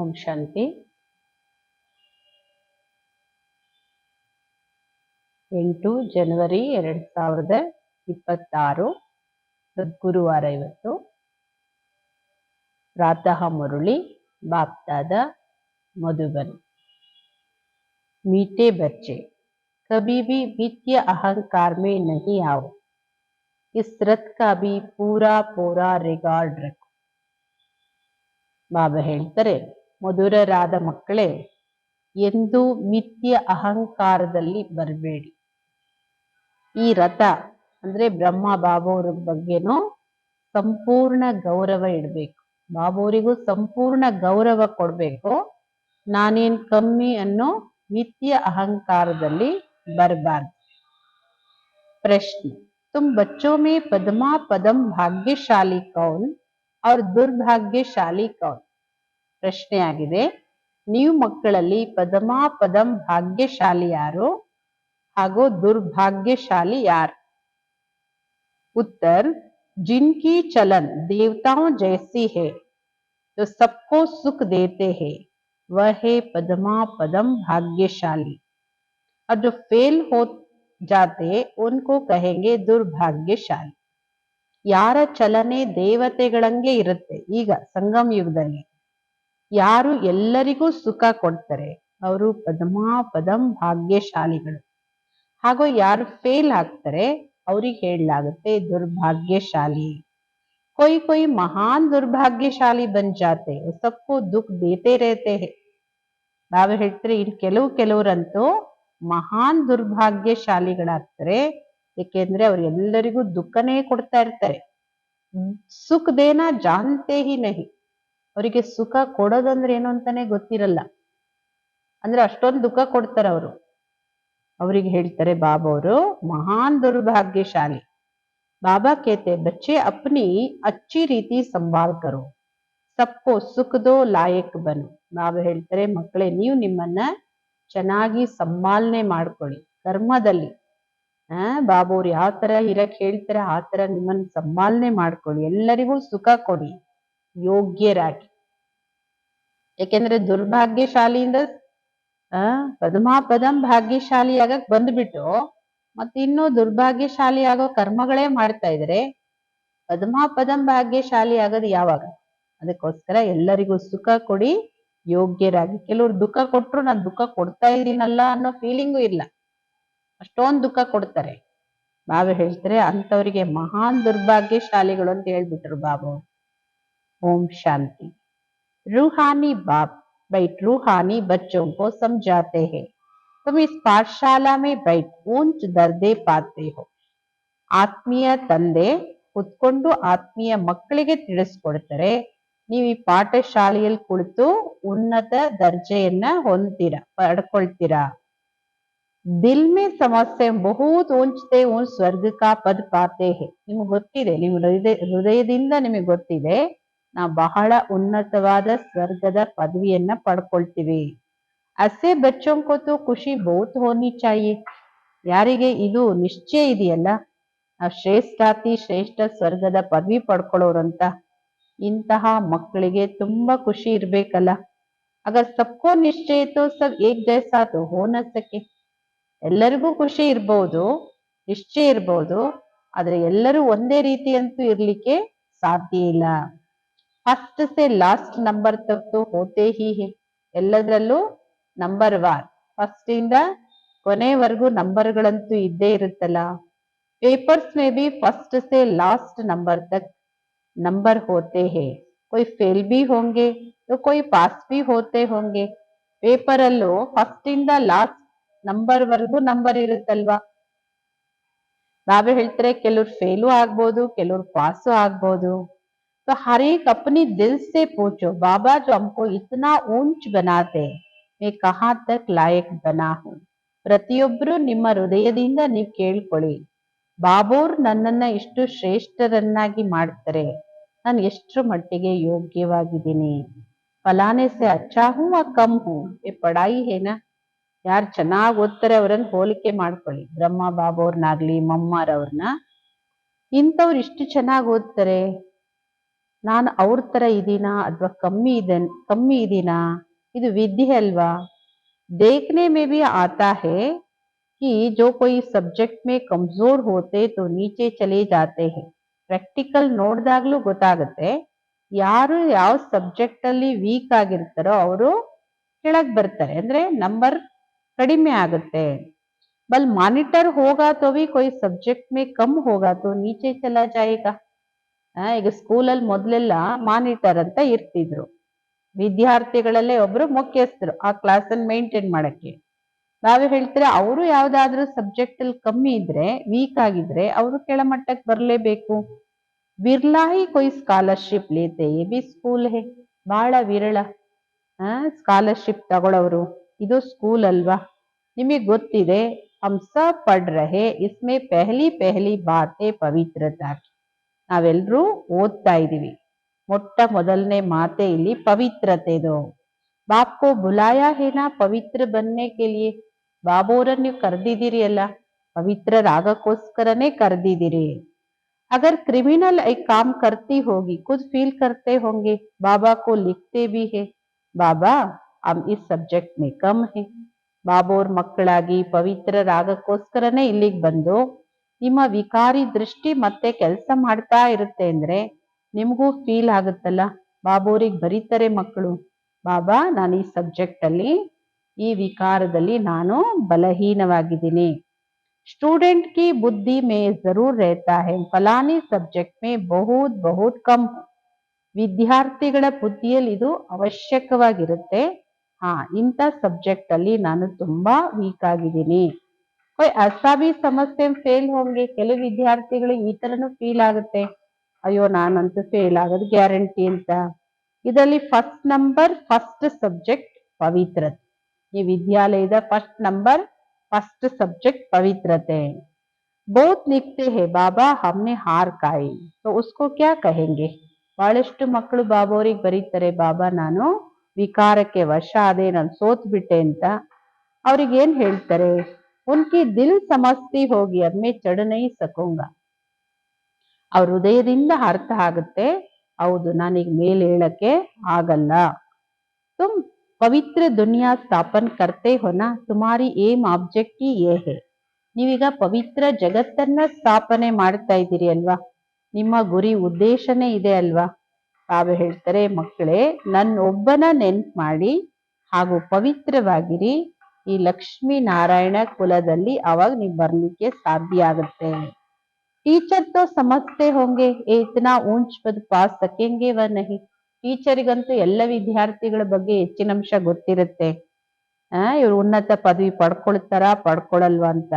ಓಂ ಶಾಂತಿ. 8 ಜನವರಿ 2026 ಗುರುವಾರ. ಇವತ್ತು ಪ್ರಾತಃ ಮುರುಳಿ ಬಾಪ್ತಾದ मधुबन। मीठे बच्चे, कभी भी मिथ्य अहंकार में नहीं आओ। इस रथ का भी पूरा पूरा रिकॉर्ड रखो। ಬಾಬಾ ಹೇಳ್ತಾರೆ, ಮಧುರರಾದ ಮಕ್ಕಳೇ, ಎಂದು ಮಿಥ್ಯ ಅಹಂಕಾರದಲ್ಲಿ ಬರಬೇಡಿ. ಈ ರಥ ಅಂದ್ರೆ ಬ್ರಹ್ಮ ಬಾಬೋರ ಬಗ್ಗೆನೂ ಸಂಪೂರ್ಣ ಗೌರವ ಇಡಬೇಕು. ಬಾಬೋರಿಗೂ ಸಂಪೂರ್ಣ ಗೌರವ ಕೊಡ್ಬೇಕು. ನಾನೇನ್ ಕಮ್ಮಿ ಅನ್ನೋ ಮಿಥ್ಯ ಅಹಂಕಾರದಲ್ಲಿ ಬರಬಾರ್ದು. ಪ್ರಶ್ನೆ, तुम बच्चों में पदमा पदम भाग्यशाली कौन और दुर्भाग्यशाली कौन? ಪ್ರಶ್ನೆ ಆಗಿದೆ, ನೀವು ಮಕ್ಕಳಲ್ಲಿ ಪದಮಾ ಪದಂ ಭಾಗ್ಯಶಾಲಿ ಯಾರು ಹಾಗೂ दुर्भाग्यशाली यार? उत्तर, जिनकी चलन देवताओं जैसी है, जो सबको सुख देते हैं, वह है पदमा पदम भाग्यशाली। और जो फेल हो जाते उनको कहेंगे दुर्भाग्यशाली। ಯಾರ ಚಲನೆ ದೇವತೆಗಳಂಗೆ ಇರುತ್ತೆ. ಈಗ ಸಂಗಮ ಯುಗದಲ್ಲಿ ಯಾರು ಎಲ್ಲರಿಗೂ ಸುಖ ಕೊಡ್ತಾರೆ ಅವರು ಪದಮಾ ಪದಂ ಭಾಗ್ಯಶಾಲಿಗಳು. ಹಾಗೂ ಯಾರು ಫೇಲ್ ಆಗ್ತಾರೆ ಅವ್ರಿಗೆ ಹೇಳಲಾಗುತ್ತೆ दुर्भाग्यशाली। कोई कोई महान दुर्भाग्यशाली बन जाते, वो सबको दुख देते रहते हैं। ಬಾಬಾ ಹೇಳ್ತಾರೆ, ಇನ್ ಕೆಲವರಂತೂ ಮಹಾನ್ ದುರ್ಭಾಗ್ಯಶಾಲಿಗಳಾಗ್ತಾರೆ. ಏಕೆಂದ್ರೆ ಅವ್ರು ಎಲ್ಲರಿಗೂ ದುಃಖನೇ ಕೊಡ್ತಾ ಇರ್ತಾರೆ. ಸುಖ ದೇನಾ ಜಾನ್ತೆ ಹಿ ನಹಿ, ಅವರಿಗೆ ಸುಖ ಕೊಡೋದಂದ್ರೆ ಏನು ಅಂತಾನೆ ಗೊತ್ತಿರಲ್ಲ. ಅಂದ್ರೆ ಅಷ್ಟೊಂದು ದುಃಖ ಕೊಡ್ತಾರೆ ಅವರು. ಅವರಿಗೆ ಹೇಳ್ತಾರೆ ಬಾಬಾ ಅವರು ಮಹಾನ್ दुर्भाग्यशाली। बाबा कहते, बच्चे अपनी अच्छी रीति संभाल करो, सबको सुख दो, लायक बनो। ಬಾಬಾ ಹೇಳ್ತಾರೆ, ಮಕ್ಕಳೇ ನೀವು ನಿಮ್ಮನ್ನ ಚೆನ್ನಾಗಿ ಸಂಭಾಲನೆ ಮಾಡ್ಕೊಳ್ಳಿ. ಕರ್ಮದಲ್ಲಿ ಬಾಬಾ ಅವ್ರು ಯಾವ ತರ ಇರಕ್ ಹೇಳ್ತಾರೆ ಆ ತರ ನಿಮ್ಮನ್ನ ಸಂಭಾಲನೆ ಮಾಡ್ಕೊಳ್ಳಿ. ಎಲ್ಲರಿಗೂ ಸುಖ ಕೊಡಿ, ಯೋಗ್ಯರಾಗಿ. ಯಾಕೆಂದ್ರೆ ದುರ್ಭಾಗ್ಯಶಾಲಿಯಿಂದ ಪದಮಾ ಪದಂ ಭಾಗ್ಯಶಾಲಿ ಆಗಕ್ ಬಂದ್ಬಿಟ್ಟು ಮತ್ತಿನ್ನೂ ದುರ್ಭಾಗ್ಯಶಾಲಿ ಆಗೋ ಕರ್ಮಗಳೇ ಮಾಡ್ತಾ ಇದ್ರೆ ಪದಮಾ ಪದಂ ಭಾಗ್ಯಶಾಲಿ ಆಗೋದು ಯಾವಾಗ? ಅದಕ್ಕೋಸ್ಕರ ಎಲ್ಲರಿಗೂ ಸುಖ ಕೊಡಿ, ಯೋಗ್ಯರಾಗಿ. ಕೆಲವ್ರು ದುಃಖ ಕೊಟ್ರು ನಾನು ದುಃಖ ಕೊಡ್ತಾ ಇದ್ದೀನಲ್ಲ ಅನ್ನೋ ಫೀಲಿಂಗು ಇಲ್ಲ, ಅಷ್ಟೊಂದು ದುಃಖ ಕೊಡ್ತಾರೆ. ಬಾಬಾ ಹೇಳ್ತಾರೆ ಅಂತವರಿಗೆ ಮಹಾನ್ दुर्भाग्यशालिಗಳು ಅಂತ ಹೇಳ್ಬಿಟ್ರು ಬಾಬಾ. ಓಂ ಶಾಂತಿ. रूहानी बाप बैठ रूहानी बच्चों को समझाते हैं, तुम इस पाठशाला में बैठ ऊंच दर्जे पाते हो। ಆತ್ಮೀಯ ತಂದೆ ಕುತ್ಕೊಂಡು ಆತ್ಮೀಯ ಮಕ್ಕಳಿಗೆ ತಿಳಿಸ್ಕೊಡ್ತಾರೆ, ನೀವು ಈ ಪಾಠಶಾಲೆಯಲ್ಲಿ ಕುಳಿತು ಉನ್ನತ ದರ್ಜೆಯನ್ನ ಪಡ್ಕೊಳ್ತೀರಾ. ದಿಲ್ ಮೇ ಸಮಸ್ಯೆ ಬಹುತ್ ಊಂಚತೆ ಊಂಚ ಸ್ವರ್ಗ ಕಾ ಪದ ಪಾತೆ ಹೇ. ನಿಮ್ಗೆ ಗೊತ್ತಿದೆ, ನಿಮ್ಮ ಹೃದಯದಿಂದ ನಿಮಗೆ ಗೊತ್ತಿದೆ ನಾವು ಬಹಳ ಉನ್ನತವಾದ ಸ್ವರ್ಗದ ಪದವಿಯನ್ನ ಪಡ್ಕೊಳ್ತೀವಿ. ಅಸೆ ಬಚ್ಚೋಂ ಕೋ ತೋ ಖುಷಿ ಬಹುತ್ ಹೋನಿ ಚಾಹಿಯೆ. ಯಾರಿಗೆ ಇದು ನಿಶ್ಚಯ ಇದೆಯಲ್ಲ ನಾವು ಶ್ರೇಷ್ಠ ಸ್ವರ್ಗದ ಪದವಿ ಪಡ್ಕೊಳ್ಳೋರಂತ, ಇಂತಹ ಮಕ್ಕಳಿಗೆ ತುಂಬಾ ಖುಷಿ ಇರ್ಬೇಕಲ್ಲ. ಅಗರ್ ಸಬ್ಕೋ ನಿಶ್ಚಯ ತೋ ಸಬ್ ಏಕ್ ಜೈಸಾ ತೋ ಹೋ ನ ಸಕೆ. ಎಲ್ಲರಿಗೂ ಖುಷಿ ಇರ್ಬಹುದು, ನಿಶ್ಚಯ ಇರ್ಬಹುದು, ಆದ್ರೆ ಎಲ್ಲರೂ ಒಂದೇ ರೀತಿ ಅಂತೂ ಇರ್ಲಿಕ್ಕೆ ಸಾಧ್ಯ ಇಲ್ಲ. ಫಸ್ಟ್ ಸೆ ಲಾಸ್ಟ್ ನಂಬರ್ ತಕ್ ತೋ ಹೋತೆ ಹಿ ಹೇ. ಎಲ್ಲದರಲ್ಲೂ ನಂಬರ್ ವಾರ್, ಫಸ್ಟ್ ಇಂದ ಕೊನೆವರೆಗೂ ನಂಬರ್ಗಳಂತೂ ಇದ್ದೇ ಇರುತ್ತಲ್ಲ. पेपर्स में भी फर्स्ट से लास्ट नंबर तक नंबर होते हैं। कोई फेल भी होंगे तो कोई पास भी होते होंगे. ಪೇಪರ್ ಅಲ್ಲೂ ಫಸ್ಟ್ ಇಂದ ಲಾಸ್ಟ್ ನಂಬರ್ ವರೆಗೂ ನಂಬರ್ ಇರುತ್ತಲ್ವಾ. ಬಾಬಾ ಹೇಳ್ತಾರೆ ಕೆಲವ್ರು ಫೇಲು ಆಗ್ಬೋದು, ಕೆಲವ್ರು ಪಾಸು ಆಗ್ಬೋದು. तो हर एक अपनी दिल से पूछो, बाबा जो हमको इतना ऊंच बनाते मैं कहाँ तक लायक बना हूँ. ಪ್ರತಿಯೊಬ್ರು ನಿಮ್ಮ ಹೃದಯದಿಂದ ನೀವು ಕೇಳ್ಕೊಳ್ಳಿ, ಬಾಬೋರ್ ನನ್ನನ್ನ ಇಷ್ಟು ಶ್ರೇಷ್ಠರನ್ನಾಗಿ ಮಾಡ್ತಾರೆ, ನಾನು ಎಷ್ಟರ ಮಟ್ಟಿಗೆ ಯೋಗ್ಯವಾಗಿದ್ದೀನಿ. ಫಲಾನೆ ಸೆ ಅಚ್ಚಾ ಹೂ ಆ ಕಮ್ ಹೂ, ಏ ಪಡಾಯಿ ಹೇನಾ. ಯಾರು ಚೆನ್ನಾಗಿ ಓದ್ತಾರೆ ಅವರನ್ನ ಹೋಲಿಕೆ ಮಾಡ್ಕೊಳ್ಳಿ. ಬ್ರಹ್ಮ ಬಾಬೋರ್ನಾಗ್ಲಿ ಮಮ್ಮಾರವ್ರನ್ನ, ಇಂಥವ್ರು ಇಷ್ಟು ಚೆನ್ನಾಗಿ ಓದ್ತಾರೆ, ನಾನು ಅವ್ರ ತರ ಇದೀನಾ ಅಥವಾ ಕಮ್ಮಿ ಇದೀನಾ, ಇದು ವಿದ್ಯೆ ಅಲ್ವಾ. देखने में भी आता है कि जो कोई सब्जेक्ट में कमजोर होते तो नीचे चले जाते हैं. ಪ್ರಾಕ್ಟಿಕಲ್ ನೋಡಿದಾಗ್ಲೂ ಗೊತ್ತಾಗುತ್ತೆ ಯಾರು ಯಾವ ಸಬ್ಜೆಕ್ಟ್ ಅಲ್ಲಿ ವೀಕ್ ಆಗಿರ್ತಾರೋ ಅವರು ಕೆಳಗ್ ಬರ್ತಾರೆ, ಅಂದ್ರೆ ನಂಬರ್ ಕಡಿಮೆ ಆಗುತ್ತೆ. बल मॉनिटर होगा तो भी कोई सब्जेक्ट में कम होगा तो नीचे चला जाएगा. ಈಗ ಸ್ಕೂಲಲ್ಲಿ ಮೊದಲೆಲ್ಲ ಮಾನಿಟರ್ ಅಂತ ಇರ್ತಿದ್ರು, ವಿದ್ಯಾರ್ಥಿಗಳಲ್ಲೇ ಒಬ್ರು ಮುಖ್ಯಸ್ಥರು ಆ ಕ್ಲಾಸ್ ಅನ್ನು ಮೇಂಟೈನ್ ಮಾಡಕ್ಕೆ. ನಾವೇ ಹೇಳ್ತಾರೆ ಅವರು ಯಾವ್ದಾದ್ರು ಸಬ್ಜೆಕ್ಟ್ ಅಲ್ಲಿ ಕಮ್ಮಿ ಇದ್ರೆ, ವೀಕ್ ಆಗಿದ್ರೆ ಅವರು ಕೆಳಮಟ್ಟಕ್ಕೆ ಬರಲೇಬೇಕು. ಬಿರ್ಲಾ ಹಿ ಕೊಯ್ ಸ್ಕಾಲರ್ಶಿಪ್ ಲೇತೆ, ಎ ಬಿ ಸ್ಕೂಲ್ ಹೇ, ಬಹಳ ವಿರಳ ಸ್ಕಾಲರ್ಶಿಪ್ ತಗೊಳ್ಳೋರು. ಇದು ಸ್ಕೂಲ್ ಅಲ್ವಾ. ನಿಮಗೆ ಗೊತ್ತಿದೆ, ಹಮ್ ಸಬ್ ಪढ़ रहे इसमें पहली पहली बात है पवित्रता की. ನಾವೆಲ್ಲರೂ ಓದ್ತಾ ಇದೀವಿ, ಮೊಟ್ಟ ಮೊದಲನೇ ಮಾತೆ ಇಲ್ಲಿ ಪವಿತ್ರತೆದು. ಬಾಪ್ಕೋ ಬುಲಾಯಾ ಹೇನಾ ಪವಿತ್ರ ಬನ್ನೆ ಕೆ ಲಿಯೆ, ಬಾಬೋರನ್ನು ನೀವು ಕರೆದಿದ್ದೀರಿ ಅಲ್ಲ, ಪವಿತ್ರರಾಗಕ್ಕೋಸ್ಕರನೇ ಕರೆದಿದ್ದೀರಿ. अगर क्रिमिनल एक काम करती होगी खुद फील करते होंगे, बाबा को लिखते भी है बाबा हम इस सब्जेक्ट में कम है. ಬಾಬೋರ್ ಮಕ್ಕಳಾಗಿ ಪವಿತ್ರರಾಗಕ್ಕೋಸ್ಕರನೇ ಇಲ್ಲಿಗೆ ಬಂದು ನಿಮ್ಮ ವಿಕಾರಿ ದೃಷ್ಟಿ ಮತ್ತೆ ಕೆಲಸ ಮಾಡ್ತಾ ಇರುತ್ತೆ ಅಂದ್ರೆ ನಿಮಗೂ ಫೀಲ್ ಆಗುತ್ತಲ್ಲ. ಬಾಬೋರಿಗೆ ಬರೀತಾರೆ ಮಕ್ಕಳು, ಬಾಬಾ ನಾನು ಈ ಸಬ್ಜೆಕ್ಟ್ ಅಲ್ಲಿ ಈ ವಿಕಾರದಲ್ಲಿ ನಾನು ಬಲಹೀನವಾಗಿದ್ದೀನಿ. स्टूडेंट की बुद्धि में जरूर रहता है फलानी सब्जेक्ट में बहुत बहुत कम. ವಿದ್ಯಾರ್ಥಿಗಳ ಬುದ್ಧಿಯಲ್ಲಿ ಇದು ಅವಶ್ಯಕವಾಗಿರುತ್ತೆ, ಇಂಥ ಸಬ್ಜೆಕ್ಟ್ ಅಲ್ಲಿ ನಾನು ತುಂಬಾ ವೀಕ್ ಆಗಿದ್ದೀನಿ. ऐसा भी समझते ಫೇಲ್ ಹೋಂಗೆ, ಕೆಲವು ವಿದ್ಯಾರ್ಥಿಗಳಿಗೆ ಈ ತರನು ಫೀಲ್ ಆಗುತ್ತೆ, ಅಯ್ಯೋ ನಾನಂತೂ ಫೇಲ್ ಆಗೋದು ಗ್ಯಾರಂಟಿ ಅಂತ. ಇದರಲ್ಲಿ ಫಸ್ಟ್ ನಂಬರ್ ಫಸ್ಟ್ ಸಬ್ಜೆಕ್ಟ್ ಪವಿತ್ರತೆ. ಈ ವಿದ್ಯಾಲಯದ ಫಸ್ಟ್ ನಂಬರ್ फर्स्ट सब्जेक्ट पवित्रते. बहुत लिखते हैं बाबा हमने हार खाई तो उसको क्या कहेंगे. ಬಹಳಷ್ಟು ಮಕ್ಕಳು ಬಾಬೋರಿಗೆ ಬರೀತಾರೆ, ಬಾಬಾ ನಾನು ವಿಕಾರಕ್ಕೆ ವಶ ಆದೆ, ನಾನು ಸೋತ್ ಬಿಟ್ಟೆ ಅಂತ. ಅವ್ರಿಗೆ ಏನ್ ಹೇಳ್ತಾರೆ, ಉನ್ಕಿ ದಿಲ್ ಸಮಸ್ತಿ ಹೋಗಿ ಅದ್ಮೇ ಚढ़ नहीं सकूंगा. ಅವ್ರ ಹೃದಯದಿಂದ ಅರ್ಥ ಆಗುತ್ತೆ, ಹೌದು ನಾನೀಗ ಮೇಲೆ ಹೇಳಕ್ಕೆ ಆಗಲ್ಲ. तुम ಪವಿತ್ರ ದುನಿಯಾ ಸ್ಥಾಪನ್ ಕರ್ತೆ ಹೋನಾ, ತುಮಾರಿ ಏಮ್ ಆಬ್ಜೆಕ್ಟ್ ಯೇ ಹೇ. ನೀವೀಗ ಪವಿತ್ರ ಜಗತ್ತನ್ನ ಸ್ಥಾಪನೆ ಮಾಡ್ತಾ ಇದ್ದೀರಿ ಅಲ್ವಾ, ನಿಮ್ಮ ಗುರಿ ಉದ್ದೇಶನೇ ಇದೆ ಅಲ್ವಾ. ಬಾಬಾ ಹೇಳ್ತಾರೆ, ಮಕ್ಕಳೇ ನನ್ನೊಬ್ಬನ ನೆನ್ಪು ಮಾಡಿ ಹಾಗೂ ಪವಿತ್ರವಾಗಿರಿ, ಈ ಲಕ್ಷ್ಮೀ ನಾರಾಯಣ ಕುಲದಲ್ಲಿ ಅವಾಗ ನೀವು ಬರ್ಲಿಕ್ಕೆ ಸಾಧ್ಯ ಆಗುತ್ತೆ. ಟೀಚರ್ ತೋ ಸಮಜ್ತೆ ಹೋಂಗೆ ಇತನಾ ಊಂಚ್ ಪದ್ ಪಾ ಸಕೆಂಗೆ ವ ನಹಿ. ಟೀಚರಿಗಂತೂ ಎಲ್ಲ ವಿದ್ಯಾರ್ಥಿಗಳ ಬಗ್ಗೆ ಹೆಚ್ಚಿನ ಅಂಶ ಗೊತ್ತಿರುತ್ತೆ, ಇವ್ರು ಉನ್ನತ ಪದವಿ ಪಡ್ಕೊಳಲ್ವಾ ಅಂತ.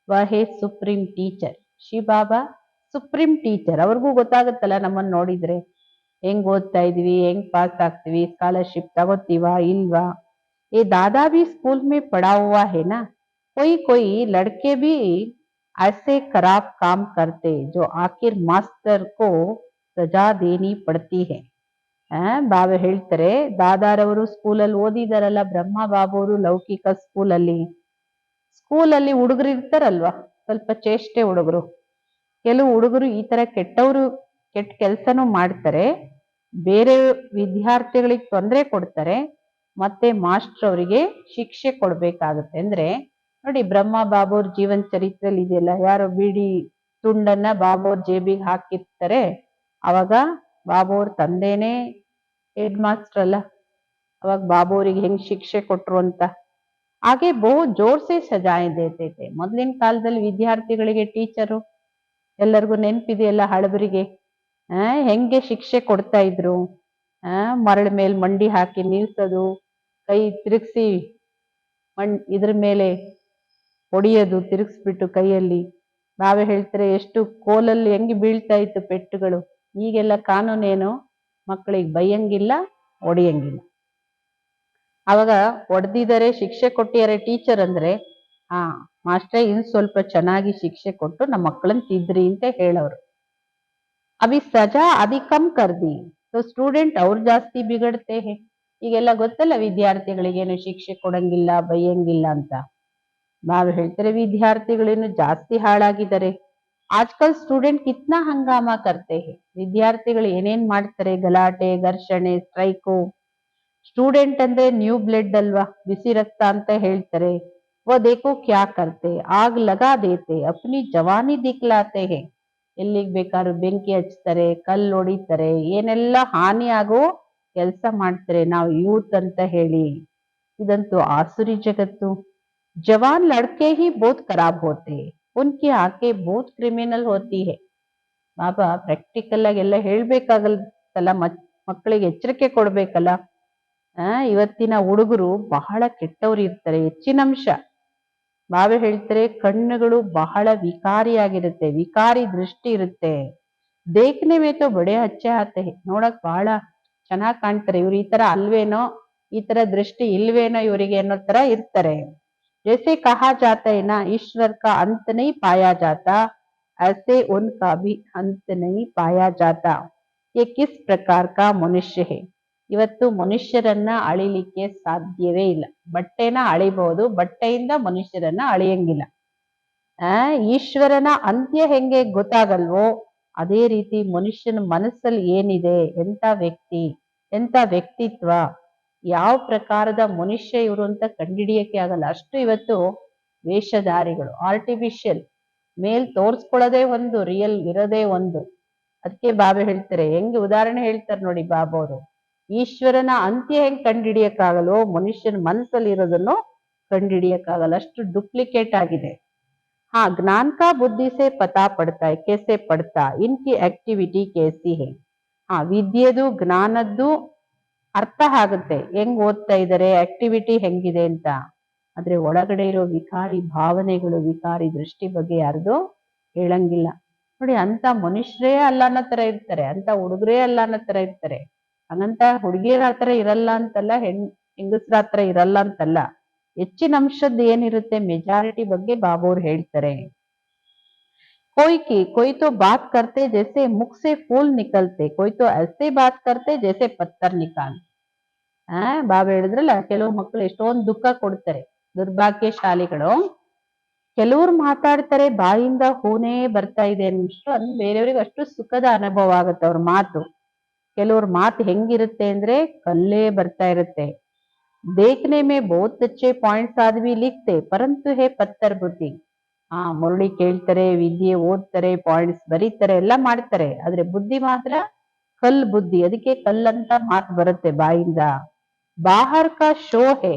ವಹೇ ಸುಪ್ರೀಂ ಟೀಚರ್ ಶ್ರೀ ಬಾಬಾ ಸುಪ್ರೀಂ ಟೀಚರ್. ಅವ್ರಿಗೂ ಗೊತ್ತಾಗುತ್ತಲ್ಲ ನಮ್ಮನ್ನ ನೋಡಿದ್ರೆ ಹೆಂಗ್ ಓದ್ತಾ ಇದೀವಿ, ಹೆಂಗ್ ಪಾಸ್ ಆಗ್ತೀವಿ, ಸ್ಕಾಲರ್ಶಿಪ್ ತಗೋತೀವಾ ಇಲ್ವಾ. ये दादा भी स्कूल में पढ़ा हुआ है ना, कोई लड़के भी ऐसे खराब काम करते जो आखिर मास्टर को सजा देनी पड़ती है. ಬಾಬಾ ಹೇಳ್ತಾರೆ, ದಾದಾರವರು ಸ್ಕೂಲಲ್ಲಿ ಓದಿದಾರಲ್ಲ, ಬ್ರಹ್ಮ ಬಾಬೋರು ಲೌಕಿಕ ಸ್ಕೂಲಲ್ಲಿ ಹುಡುಗರು ಇರ್ತಾರಲ್ವಾ, ಸ್ವಲ್ಪ ಚೇಷ್ಟೆ ಹುಡುಗರು. ಕೆಲವು ಹುಡುಗರು ಈ ತರ ಕೆಟ್ಟ ಕೆಲ್ಸನೂ ಮಾಡ್ತಾರೆ, ಬೇರೆ ವಿದ್ಯಾರ್ಥಿಗಳಿಗೆ ತೊಂದರೆ ಕೊಡ್ತಾರೆ, ಮತ್ತೆ ಮಾಸ್ಟರ್ ಅವರಿಗೆ ಶಿಕ್ಷೆ ಕೊಡ್ಬೇಕಾಗುತ್ತೆ. ಅಂದ್ರೆ ನೋಡಿ, ಬ್ರಹ್ಮ ಬಾಬೋರ್ ಜೀವನ ಚರಿತ್ರೆಯಲ್ಲಿ ಇದೆಯಲ್ಲ, ಯಾರೋ ಬಿಡಿ ತುಂಡನ್ನ ಬಾಬೋರ್ ಜೇಬಿಗೆ ಹಾಕಿರ್ತಾರೆ, ಅವಾಗ ಬಾಬೋರ್ ತಂದೆನೇ ಹೆಡ್ ಮಾಸ್ಟರ್ ಅಲ್ಲ, ಅವಾಗ ಬಾಬೋರಿಗೆ ಹೆಂಗ್ ಶಿಕ್ಷೆ ಕೊಟ್ರು ಅಂತ. ಹಾಗೆ ಬಹು ಜೋರ್ಸೆ ಸಜಾಯೆ ದೇತೆ थे. ಮೊದಲಿನ ಕಾಲದಲ್ಲಿ ವಿದ್ಯಾರ್ಥಿಗಳಿಗೆ ಟೀಚರು ಎಲ್ಲರಿಗೂ ನೆನ್ಪಿದೆಯಲ್ಲ, ಹಳಬರಿಗೆ ಹೆಂಗೆ ಶಿಕ್ಷೆ ಕೊಡ್ತಾ ಇದ್ರು. ಮರಳ ಮೇಲೆ ಮಂಡಿ ಹಾಕಿ ನಿಲ್ಸೋದು, ಕೈ ತಿರುಗಿಸಿ ಇದ್ರ ಮೇಲೆ ಹೊಡಿಯೋದು, ತಿರುಗಿಸ್ಬಿಟ್ಟು ಕೈಯಲ್ಲಿ. ನಾವೇ ಹೇಳ್ತಾರೆ, ಎಷ್ಟು ಕೋಲಲ್ಲಿ ಹೆಂಗೆ ಬೀಳ್ತಾ ಇತ್ತು ಪೆಟ್ಟುಗಳು. ಈಗೆಲ್ಲ ಕಾನೂನೇನು, ಮಕ್ಕಳಿಗೆ ಬೈಯಂಗಿಲ್ಲ, ಹೊಡಿಯಂಗಿಲ್ಲ. ಅವಾಗ ಹೊಡೆದಿದ್ದಾರೆ, ಶಿಕ್ಷೆ ಕೊಟ್ಟಿದ್ದಾರೆ ಟೀಚರ್ ಅಂದ್ರೆ, ಮಾಸ್ಟರ್ ಇನ್ ಸ್ವಲ್ಪ ಚೆನ್ನಾಗಿ ಶಿಕ್ಷೆ ಕೊಟ್ಟು ನಮ್ಮ ಮಕ್ಕಳನ್ನ ತಿದ್ರಿ ಅಂತ ಹೇಳೋರು. ಅಭಿ ಸಜಾ ಅದಿ ಕಮ್ ಕರ್ದಿ तो ಸ್ಟೂಡೆಂಟ್ ಅವ್ರು ಜಾಸ್ತಿ ಬಿಗಡ್ತೆ ಹೇ. ಈಗೆಲ್ಲ ಗೊತ್ತಲ್ಲ ವಿದ್ಯಾರ್ಥಿಗಳಿಗೇನು ಶಿಕ್ಷೆ ಕೊಡಂಗಿಲ್ಲ, ಬೈಯಂಗಿಲ್ಲ ಅಂತ. ನಾವು ಹೇಳ್ತಾರೆ ವಿದ್ಯಾರ್ಥಿಗಳೇನು ಜಾಸ್ತಿ ಹಾಳಾಗಿದ್ದಾರೆ, ಆಜ್ಕಲ್ ಸ್ಟೂಡೆಂಟ್ ಕಿತ್ನಾ ಹಂಗಾಮ ಕರ್ತೆ ಹೇ, ವಿದ್ಯಾರ್ಥಿಗಳು ಏನೇನ್ ಮಾಡ್ತಾರೆ, ಗಲಾಟೆ, ಘರ್ಷಣೆ, ಸ್ಟ್ರೈಕು. ಸ್ಟೂಡೆಂಟ್ ಅಂದ್ರೆ ನ್ಯೂ ಬ್ಲಡ್ ಅಲ್ವಾ, ಬಿಸಿ ರಕ್ತ ಅಂತ ಹೇಳ್ತಾರೆ. वो देखो क्या करते, आग लगा देते, अपनी जवानी दिखलाते हैं. ಎಲ್ಲಿಗ್ ಬೇಕಾದ್ರೂ ಬೆಂಕಿ ಹಚ್ತಾರೆ, ಕಲ್ಲು ಹೊಡಿತಾರೆ, ಏನೆಲ್ಲ ಹಾನಿ ಆಗೋ ಕೆಲಸ ಮಾಡ್ತಾರೆ ನಾವು ಯೂತ್ ಅಂತ ಹೇಳಿ. ಇದಂತೂ ಆಸುರಿ ಜಗತ್ತು. जवान लड़के ही बहुत खराब होते हैं, उनकी आंखें बहुत क्रिमिनल होती है. ಬಾಬಾ ಪ್ರಾಕ್ಟಿಕಲ್ ಆಗಿ ಎಲ್ಲ ಹೇಳ್ಬೇಕಾಗತ್ತಲ್ಲ, ಮಕ್ಕಳಿಗೆ ಎಚ್ಚರಿಕೆ ಕೊಡ್ಬೇಕಲ್ಲ. ಇವತ್ತಿನ ಹುಡುಗರು ಬಹಳ ಕೆಟ್ಟವ್ರು ಇರ್ತಾರೆ, ಹೆಚ್ಚಿನ ಅಂಶ. ಬಾಬಾ ಹೇಳ್ತಾರೆ ಕಣ್ಣುಗಳು ಬಹಳ ವಿಕಾರಿಯಾಗಿರುತ್ತೆ, ವಿಕಾರಿ ದೃಷ್ಟಿ ಇರುತ್ತೆ. ದೇಖ್ನೆ ಮೇ ತೋ ಬಡೆ ಅಚ್ಚೆ ಆತೆ ಹೈ, ನೋಡಕ್ ಬಹಳ ಚೆನ್ನಾಗ್ ಕಾಣ್ತಾರೆ, ಇವ್ರು ಈ ತರ ಅಲ್ವೇನೋ, ಈ ತರ ದೃಷ್ಟಿ ಇಲ್ವೇನೋ ಇವರಿಗೆ ಅನ್ನೋ ತರ ಇರ್ತಾರೆ. जैसे कहा जाता है ना, ईश्वर का अंत नहीं पाया जाता, ऐसे उनका भी अंत नहीं पाया जाता. ये किस प्रकार का मनुष्य है. ಇವತ್ತು ಮನುಷ್ಯರನ್ನ ಅಳಿಲಿಕ್ಕೆ ಸಾಧ್ಯವೇ ಇಲ್ಲ. ಬಟ್ಟೆನ ಅಳಿಬಹುದು, ಬಟ್ಟೆಯಿಂದ ಮನುಷ್ಯರನ್ನ ಅಳಿಯಂಗಿಲ್ಲ. ಈಶ್ವರನ ಅಂತ್ಯ ಹೆಂಗೆ ಗೊತ್ತಾಗಲ್ವೋ ಅದೇ ರೀತಿ ಮನುಷ್ಯನ ಮನಸ್ಸಲ್ಲಿ ಏನಿದೆ, ಎಂತ ವ್ಯಕ್ತಿ, ಎಂತ ವ್ಯಕ್ತಿತ್ವ, ಯಾವ ಪ್ರಕಾರದ ಮನುಷ್ಯ ಇವರು ಅಂತ ಕಂಡಿಡಿಯಕ್ಕೆ ಆಗಲ್ಲ. ಅಷ್ಟು ಇವತ್ತು ವೇಷಧಾರಿಗಳು, ಆರ್ಟಿಫಿಷಿಯಲ್, ಮೇಲ್ ತೋರ್ಸ್ಕೊಳ್ಳೋದೇ ಒಂದು, ರಿಯಲ್ ಇರೋದೇ ಒಂದು. ಅದಕ್ಕೆ ಬಾಬಾ ಹೇಳ್ತಾರೆ, ಹೆಂಗೆ ಉದಾಹರಣೆ ಹೇಳ್ತಾರೆ ನೋಡಿ ಬಾಬಾ ಅವರು, ಈಶ್ವರನ ಅಂತ್ಯ ಹೆಂಗ್ ಕಂಡಿಡಿಯಕ್ಕಾಗಲ್ವೋ ಮನುಷ್ಯನ ಮನಸ್ಸಲ್ಲಿ ಇರೋದನ್ನು ಕಂಡಿಡಿಯಕ್ಕಾಗಲ್ಲ, ಅಷ್ಟು ಡುಪ್ಲಿಕೇಟ್ ಆಗಿದೆ. ಹಾ, ಜ್ಞಾನ ಕಾ ಬುದ್ಧಿ ಸೆ ಪತಾ ಪಡ್ತಾ ಹೈ, ಕೇಸೆ ಪಡ್ತಾ, ಇನ್ಕಿ ಆಕ್ಟಿವಿಟಿ ಕೇಸಿ ಹೈ. ವಿದ್ಯೆದು ಜ್ಞಾನದ್ದು ಅರ್ಥ ಆಗುತ್ತೆ, ಹೆಂಗ್ ಓದ್ತಾ ಇದ್ದಾರೆ, ಆಕ್ಟಿವಿಟಿ ಹೆಂಗಿದೆ ಅಂತ. ಆದ್ರೆ ಒಳಗಡೆ ಇರೋ ವಿಕಾರಿ ಭಾವನೆಗಳು, ವಿಕಾರಿ ದೃಷ್ಟಿ ಬಗ್ಗೆ ಯಾರ್ದು ಹೇಳಂಗಿಲ್ಲ. ನೋಡಿ, ಅಂತ ಮನುಷ್ಯರೇ ಅಲ್ಲ ಅನ್ನೋ ತರ ಇರ್ತಾರೆ, ಅಂತ ಹುಡುಗರೇ ಅಲ್ಲ ಅನ್ನೋ ತರ ಇರ್ತಾರೆ. ಹಂಗಂತ ಹುಡುಗಿಯರ ಹತ್ರ ಇರಲ್ಲ ಅಂತಲ್ಲ, ಹೆಂಗಸ್ರ ಹತ್ರ ಇರಲ್ಲ ಅಂತಲ್ಲ. ಹೆಚ್ಚಿನ ಅಂಶದ್ದು ಏನಿರುತ್ತೆ, ಮೆಜಾರಿಟಿ ಬಗ್ಗೆ ಬಾಬಾ ಅವ್ರು ಹೇಳ್ತಾರೆ. कोई तो बात करते जैसे मुख से फूल निकलते, कोई तो ऐसे बात करते जैसे पत्थर निकाल. ಬಾಬಾ ಹೇಳಿದ್ರಲ್ಲ, ಕೆಲವು ಮಕ್ಕಳು ಎಷ್ಟೊಂದು ದುಃಖ ಕೊಡ್ತಾರೆ, ದುರ್ಭಾಗ್ಯಶಾಲಿಗಳು. ಕೆಲವ್ರು ಮಾತಾಡ್ತಾರೆ ಬಾಯಿಂದ ಹೂನೇ ಬರ್ತಾ ಇದೆ ಅನ್ನಿಷ್ಟು, ಬೇರೆಯವ್ರಿಗೆ ಅಷ್ಟು ಸುಖದ ಅನುಭವ ಆಗುತ್ತೆ ಅವ್ರ ಮಾತು. ಕೆಲವ್ರ ಮಾತು ಹೆಂಗಿರುತ್ತೆ ಅಂದ್ರೆ ಕಲ್ಲೇ ಬರ್ತಾ ಇರುತ್ತೆ. देखने में बहुत अच्छे पॉइंट्स आदमी लिखते, परंतु है पत्थर बुद्धि. ಮುರಳಿ ಕೇಳ್ತಾರೆ, ವಿದ್ಯೆ ಓದ್ತಾರೆ, ಪಾಯಿಂಟ್ಸ್ ಬರೀತಾರೆ, ಎಲ್ಲ ಮಾಡ್ತಾರೆ, ಆದ್ರೆ ಬುದ್ಧಿ ಮಾತ್ರ ಕಲ್ ಬುದ್ಧಿ. ಅದಕ್ಕೆ ಕಲ್ಲಂತ ಮಾತು ಬರುತ್ತೆ ಬಾಯಿಂದ. बाहर का शो है,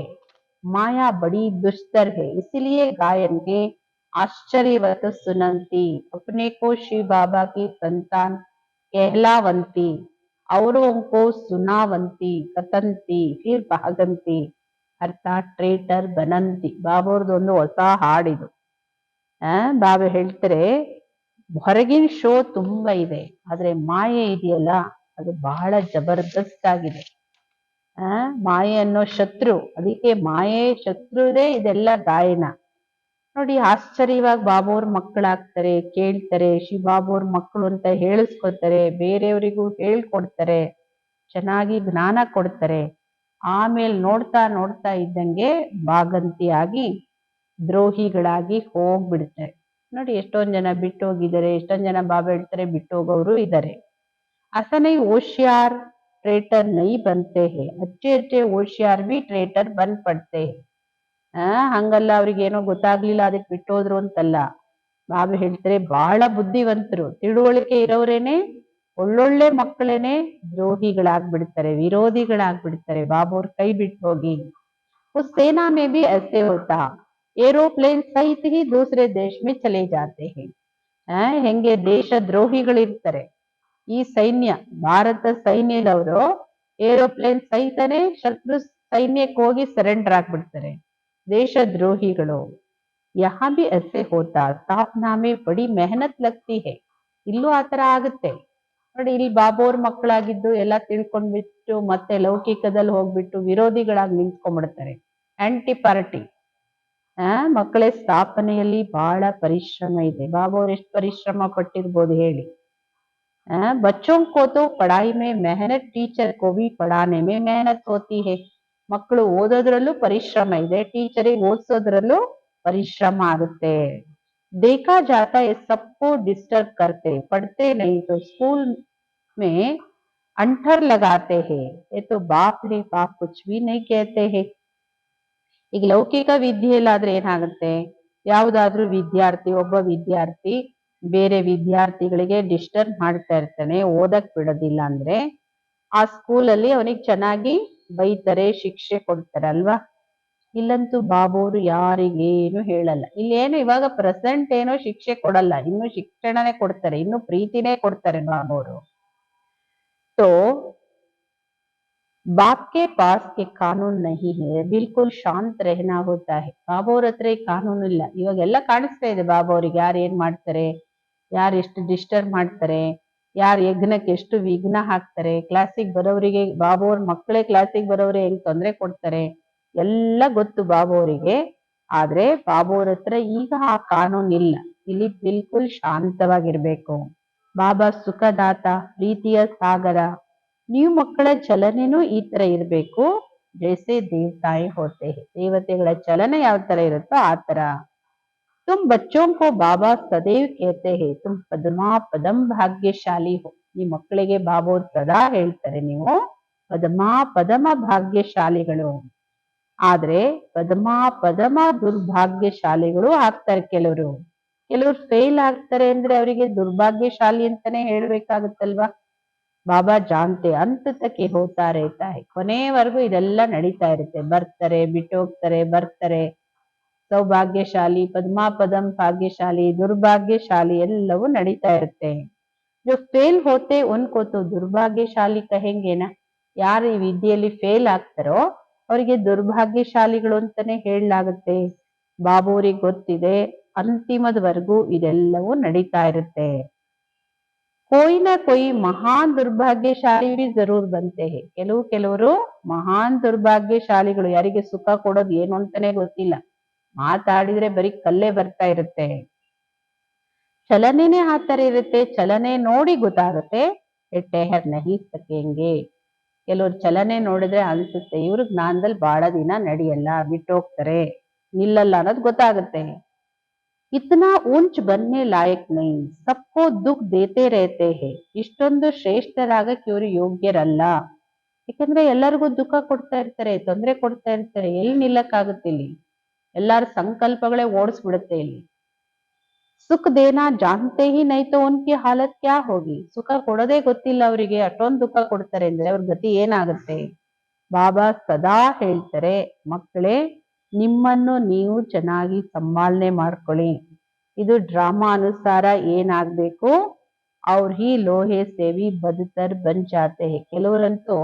माया बड़ी दुस्तर है, इसलिए गायन के आश्चर्यवत सुनंती, अपने को शिव बाबा की संतान कहलावंती, औरों को सुनावंती, कथंती, फिर भागंती, ಅರ್ಥಾತ್ ಟ್ರೇಟರ್ ಬನಂತಿ. ಬಾಬಾ ಅವ್ರದ್ದೊಂದು ಹೊಸ ಹಾಡಿದು. ಬಾಬಾ ಹೇಳ್ತಾರೆ, ಹೊರಗಿನ ಶೋ ತುಂಬಾ ಇದೆ, ಆದ್ರೆ ಮಾಯೆ ಇದೆಯಲ್ಲ ಅದು ಬಹಳ ಜಬರ್ದಸ್ತ್ ಆಗಿದೆ. ಮಾಯೆ ಅನ್ನೋ ಶತ್ರು, ಅದಕ್ಕೆ ಮಾಯೆ ಶತ್ರುದೇ ಇದೆಲ್ಲ ಗಾಯನ. ನೋಡಿ, ಆಶ್ಚರ್ಯವಾಗಿ ಬಾಬಾ ಅವ್ರ ಮಕ್ಕಳಾಗ್ತಾರೆ, ಕೇಳ್ತಾರೆ, ಶಿವಬಾಬಾ ಅವ್ರ ಮಕ್ಕಳು ಅಂತ ಹೇಳಿಸ್ಕೊತಾರೆ, ಬೇರೆಯವರಿಗೂ ಹೇಳ್ಕೊಡ್ತಾರೆ, ಚೆನ್ನಾಗಿ ಜ್ಞಾನ ಕೊಡ್ತಾರೆ. ಆಮೇಲೆ ನೋಡ್ತಾ ನೋಡ್ತಾ ಇದ್ದಂಗೆ ಭಾಗಂತಿಯಾಗಿ ದ್ರೋಹಿಗಳಾಗಿ ಹೋಗ್ಬಿಡ್ತಾರೆ. ನೋಡಿ, ಎಷ್ಟೊಂದ್ ಜನ ಬಿಟ್ಟು ಹೋಗಿದ್ದಾರೆ, ಎಷ್ಟೊಂದ್ ಜನ ಬಾಬಾ ಹೇಳ್ತಾರೆ ಬಿಟ್ಟು ಹೋಗೋರು ಇದ್ದಾರೆ. ಅಸನೇ ಹೋಶಿಯಾರ್ ಟ್ರೇಟರ್ ನೈ ಬಂತೆ ಹೇ, ಅಚ್ಚೆ ಅಚ್ಚೆ ಹೋಶಿಯಾರ್ ಬಿ ಟ್ರೇಟರ್ ಬಂದ್ ಪಡ್ತೆ ಹೇ. ಹಂಗಲ್ಲ, ಅವ್ರಿಗೇನೋ ಗೊತ್ತಾಗ್ಲಿಲ್ಲ ಅದಕ್ಕೆ ಬಿಟ್ಟೋದ್ರು ಅಂತಲ್ಲ. ಬಾಬಾ ಹೇಳ್ತಾರೆ, ಬಹಳ ಬುದ್ಧಿವಂತರು, ತಿಳುವಳಿಕೆ ಇರೋರೇನೆ, ಒಳ್ಳೊಳ್ಳೆ ಮಕ್ಕಳೇನೆ ದ್ರೋಹಿಗಳಾಗ್ಬಿಡ್ತಾರೆ, ವಿರೋಧಿಗಳಾಗ್ಬಿಡ್ತಾರೆ ಬಾಬಾ ಅವ್ರ ಕೈ ಬಿಟ್ಟು ಹೋಗಿ. उस सेना में भी ऐसे होता, ಏರೋಪ್ಲೇನ್ ಸಹಿತ ಹಿ ದೂಸರೆ ದೇಶ ಮೇ ಚಲೆ ಜಾತೆ ಹೇ. ಹೆಂಗೆ ದೇಶ ದ್ರೋಹಿಗಳಿರ್ತಾರೆ, ಈ ಸೈನ್ಯ, ಭಾರತ ಸೈನ್ಯದವರು ಏರೋಪ್ಲೇನ್ ಸಹಿತನೇ ಶತ್ರು ಸೈನ್ಯಕ್ಕೆ ಹೋಗಿ ಸರೆಂಡರ್ ಆಗ್ಬಿಡ್ತಾರೆ, ದೇಶ ದ್ರೋಹಿಗಳು. ಯಹಾ ಬಿ ಐಸೆ ಹೋತಾ, ಸ್ಥಾಪನಾ ಮೇ ಬಡಿ ಮೆಹನತ್ ಲಗ್ತಿ ಹೇ. ಇಲ್ಲೂ ಆತರ ಆಗುತ್ತೆ ನೋಡಿ. ಇಲ್ಲಿ ಬಾಬಾ ಅವ್ರ ಮಕ್ಕಳಾಗಿದ್ದು ಎಲ್ಲ ತಿಳ್ಕೊಂಡ್ಬಿಟ್ಟು ಮತ್ತೆ ಲೌಕಿಕದಲ್ಲಿ ಹೋಗ್ಬಿಟ್ಟು ವಿರೋಧಿಗಳಾಗಿ ನಿಂತ್ಕೊಂಡ್ಬಿಡ್ತಾರೆ, ಆಂಟಿ ಪಾರ್ಟಿ. ಮಕ್ಕಳೇ, ಸ್ಥಾಪನೆಯಲ್ಲಿ ಬಹಳ ಪರಿಶ್ರಮ ಇದೆ. ಬಾಬಾ ಅವ್ರು ಎಷ್ಟು ಪರಿಶ್ರಮ ಪಟ್ಟಿರ್ಬೋದು ಹೇಳಿ. ಬಚ್ಚೋं को तो पढ़ाई में मेहनत, टीचर को भी पढ़ाने में मेहनत होती है. ಮಕ್ಕಳು ಓದೋದ್ರಲ್ಲೂ ಪರಿಶ್ರಮ ಇದೆ, ಟೀಚರಿಗೆ ಓದಿಸೋದ್ರಲ್ಲೂ ಪರಿಶ್ರಮ ಆಗುತ್ತೆ. देखा जाता है सबको डिस्टर्ब करते, पढ़ते नहीं तो स्कूल में अंटर लगाते हैं, ये तो बाप रे बाप कुछ भी नहीं कहते हैं. ಈಗ ಲೌಕಿಕ ವಿದ್ಯೆಯಲ್ಲಾದ್ರೆ ಏನಾಗುತ್ತೆ, ಯಾವುದಾದ್ರೂ ವಿದ್ಯಾರ್ಥಿ ಒಬ್ಬ ವಿದ್ಯಾರ್ಥಿ ಬೇರೆ ವಿದ್ಯಾರ್ಥಿಗಳಿಗೆ ಡಿಸ್ಟರ್ಬ್ ಮಾಡ್ತಾ ಇರ್ತಾನೆ, ಓದಕ್ ಬಿಡೋದಿಲ್ಲ ಅಂದ್ರೆ ಆ ಸ್ಕೂಲಲ್ಲಿ ಅವನಿಗೆ ಚೆನ್ನಾಗಿ ಬೈತಾರೆ, ಶಿಕ್ಷೆ ಕೊಡ್ತಾರೆ ಅಲ್ವಾ. ಇಲ್ಲಂತೂ ಬಾಬೋರು ಯಾರಿಗೇನು ಹೇಳಲ್ಲ. ಇಲ್ಲೇನು ಇವಾಗ ಪ್ರೆಸೆಂಟ್ ಏನೋ ಶಿಕ್ಷೆ ಕೊಡಲ್ಲ, ಇನ್ನು ಶಿಕ್ಷಣನೇ ಕೊಡ್ತಾರೆ, ಇನ್ನು ಪ್ರೀತಿನೇ ಕೊಡ್ತಾರೆ ಬಾಬೋರು. तो बाप के पास के ಕಾನೂನು नहीं है, बिल्कुल ಶಾಂತ रहना होता है. ಬಾಬೋರ್ ಹತ್ರ ಈ ಕಾನೂನು ಇಲ್ಲ. ಇವಾಗೆಲ್ಲ ಕಾಣಿಸ್ತಾ ಇದೆ ಬಾಬೋರಿಗೆ, ಯಾರು ಏನ್ ಮಾಡ್ತಾರೆ, ಯಾರು ಎಷ್ಟು ಡಿಸ್ಟರ್ಬ್ ಮಾಡ್ತಾರೆ, ಯಾರು ಯಜ್ಞಕ್ಕೆ ಎಷ್ಟು ವಿಘ್ನ ಹಾಕ್ತಾರೆ, ಕ್ಲಾಸಿಗೆ ಬರೋರಿಗೆ ಬಾಬೋರ್ ಮಕ್ಕಳೇ ಕ್ಲಾಸಿಗೆ ಬರೋರೆ ಹೆಂಗ್ ತೊಂದರೆ ಕೊಡ್ತಾರೆ, ಎಲ್ಲ ಗೊತ್ತು ಬಾಬೋರಿಗೆ. ಆದ್ರೆ ಬಾಬೋರ್ ಹತ್ರ ಈಗ ಆ ಕಾನೂನು ಇಲ್ಲ. ಇಲ್ಲಿ ಬಿಲ್ಕುಲ್ ಶಾಂತವಾಗಿರ್ಬೇಕು. ಬಾಬಾ ಸುಖದಾತ, ಪ್ರೀತಿಯ ಸಾಗರ. ನೀವು ಮಕ್ಕಳ ಚಲನೆನೂ ಈ ತರ ಇರ್ಬೇಕು. ಜೈಸೆ ದೇವತಾಯೇ ಹೋತೆ ಹೈ, ದೇವತೆಗಳ ಚಲನೆ ಯಾವ ತರ ಇರುತ್ತೋ ಆ ತರ. तुम बच्चों को बाबा सदैव कहते हैं तुम पदमा पदम भाग्यशाली हो. ನಿಮ್ಮ ಮಕ್ಕಳಿಗೆ ಬಾಬೋರ್ ಸದಾ ಹೇಳ್ತಾರೆ ನೀವು ಪದಮಾ ಪದಮ ಭಾಗ್ಯಶಾಲಿಗಳು. ಆದ್ರೆ ಪದಮಾ ಪದಮ ದುರ್ಭಾಗ್ಯಶಾಲಿಗಳು ಆಗ್ತಾರೆ ಕೆಲವರು. ಕೆಲವ್ರು ಫೇಲ್ ಆಗ್ತಾರೆ ಅಂದ್ರೆ ಅವರಿಗೆ ದುರ್ಭಾಗ್ಯಶಾಲಿ ಅಂತಾನೆ ಹೇಳ್ಬೇಕಾಗುತ್ತಲ್ವಾ. ಬಾಬಾ ಜಾನ್ತೆ ಅಂತ ತಕ್ಕೆ ಹೋಗ್ತಾ ಇರ್ತಾ है, ಕೊನೆವರೆಗೂ ಇದೆಲ್ಲ ನಡೀತಾ ಇರುತ್ತೆ. ಬರ್ತಾರೆ, ಬಿಟ್ಟೋಗ್ತಾರೆ, ಬರ್ತಾರೆ. ಸೌಭಾಗ್ಯಶಾಲಿ, ಪದ್ಮಾ ಪದಂ ಭಾಗ್ಯಶಾಲಿ, ದುರ್ಭಾಗ್ಯಶಾಲಿ ಎಲ್ಲವೂ ನಡೀತಾ ಇರುತ್ತೆ. जो फेल होते उनको तो ದುರ್ಭಾಗ್ಯಶಾಲಿ ಕಹೆಂಗೆ ನಾ. ಯಾರು ಈ ವಿದ್ಯೆಯಲ್ಲಿ ಫೇಲ್ ಆಗ್ತಾರೋ ಅವರಿಗೆ ದುರ್ಭಾಗ್ಯಶಾಲಿಗಳು ಅಂತಾನೆ ಹೇಳಲಾಗುತ್ತೆ. ಬಾಬೋರಿಗೆ ಗೊತ್ತಿದೆ ಅಂತಿಮದವರೆಗೂ ಇದೆಲ್ಲವೂ ನಡೀತಾ ಇರುತ್ತೆ. कोई ना कोई महान दुर्भाग्यशाली भी जरूर बनते हैं. ಕೆಲವರು ಮಹಾನ್ ದುರ್ಭಾಗ್ಯಶಾಲಿಗಳು, ಯಾರಿಗೆ ಸುಖ ಕೊಡೋದು ಏನು ಅಂತಾನೆ ಗೊತ್ತಿಲ್ಲ, ಮಾತಾಡಿದ್ರೆ ಬರೀ ಕಲ್ಲೇ ಬರ್ತಾ ಇರುತ್ತೆ. ಚಲನೆನೇ ಆ ತರ ಇರುತ್ತೆ, ಚಲನೆ ನೋಡಿ ಗೊತ್ತಾಗುತ್ತೆ. ಟೆಹರ್ ನಹಿ ಸಕೆಂಗೆ. ಕೆಲವ್ರು ಚಲನೆ ನೋಡಿದ್ರೆ ಅನ್ಸುತ್ತೆ ಇವ್ರು ಜ್ಞಾನದಲ್ಲಿ ಬಹಳ ದಿನ ನಡೆಯಲ್ಲ, ಬಿಟ್ಟೋಗ್ತಾರೆ, ನಿಲ್ಲಲ್ಲ ಅನ್ನೋದು ಗೊತ್ತಾಗುತ್ತೆ. ಇತನಾ ಊಂಚ್ ಬನ್ನೆ ಲಾಯಕ್ ನೈ, ಸಬ್ಕೋ ದುಃಖ ದೇತೆ ರೇತೆ ಹೇ. ಇಷ್ಟೊಂದು ಶ್ರೇಷ್ಠರಾಗಕ್ಕೆ ಇವರು ಯೋಗ್ಯರಲ್ಲ. ಯಾಕಂದ್ರೆ ಎಲ್ಲರಿಗೂ ದುಃಖ ಕೊಡ್ತಾ ಇರ್ತಾರೆ, ತೊಂದರೆ ಕೊಡ್ತಾ ಇರ್ತಾರೆ, ಎಲ್ಲಿ ನಿಲ್ಲಕ್ಕಾಗುತ್ತೆ ಇಲ್ಲಿ. ಎಲ್ಲಾರ ಸಂಕಲ್ಪಗಳೇ ಓಡಿಸ್ಬಿಡುತ್ತೆ ಇಲ್ಲಿ. ಸುಖ ದೇನಾ ಜಾನ್ತೆ ಹಿ ನೈ ತೋ ಉನ್ಕಿ ಹಾಲತ್ ಕ್ಯಾ ಹೋಗಿ. ಸುಖ ಕೊಡೋದೇ ಗೊತ್ತಿಲ್ಲ ಅವರಿಗೆ, ಅಷ್ಟೊಂದು ದುಃಖ ಕೊಡ್ತಾರೆ ಅಂದ್ರೆ ಅವ್ರ ಗತಿ ಏನಾಗುತ್ತೆ. ಬಾಬಾ ಸದಾ ಹೇಳ್ತಾರೆ, ಮಕ್ಕಳೇ ನಿಮ್ಮನ್ನು ನೀವು ಚೆನ್ನಾಗಿ ಸಂಭಾಲನೆ ಮಾಡ್ಕೊಳ್ಳಿ. ಇದು ಡ್ರಾಮಾ ಅನುಸಾರ ಏನಾಗ್ಬೇಕು, ಅವ್ರ ಹಿ ಲೋಹೆ ಸೇವಿ ಬದುತರ್ ಬನ್ ಜಾತೆ ಹೇ. ಕೆಲವರಂತೂ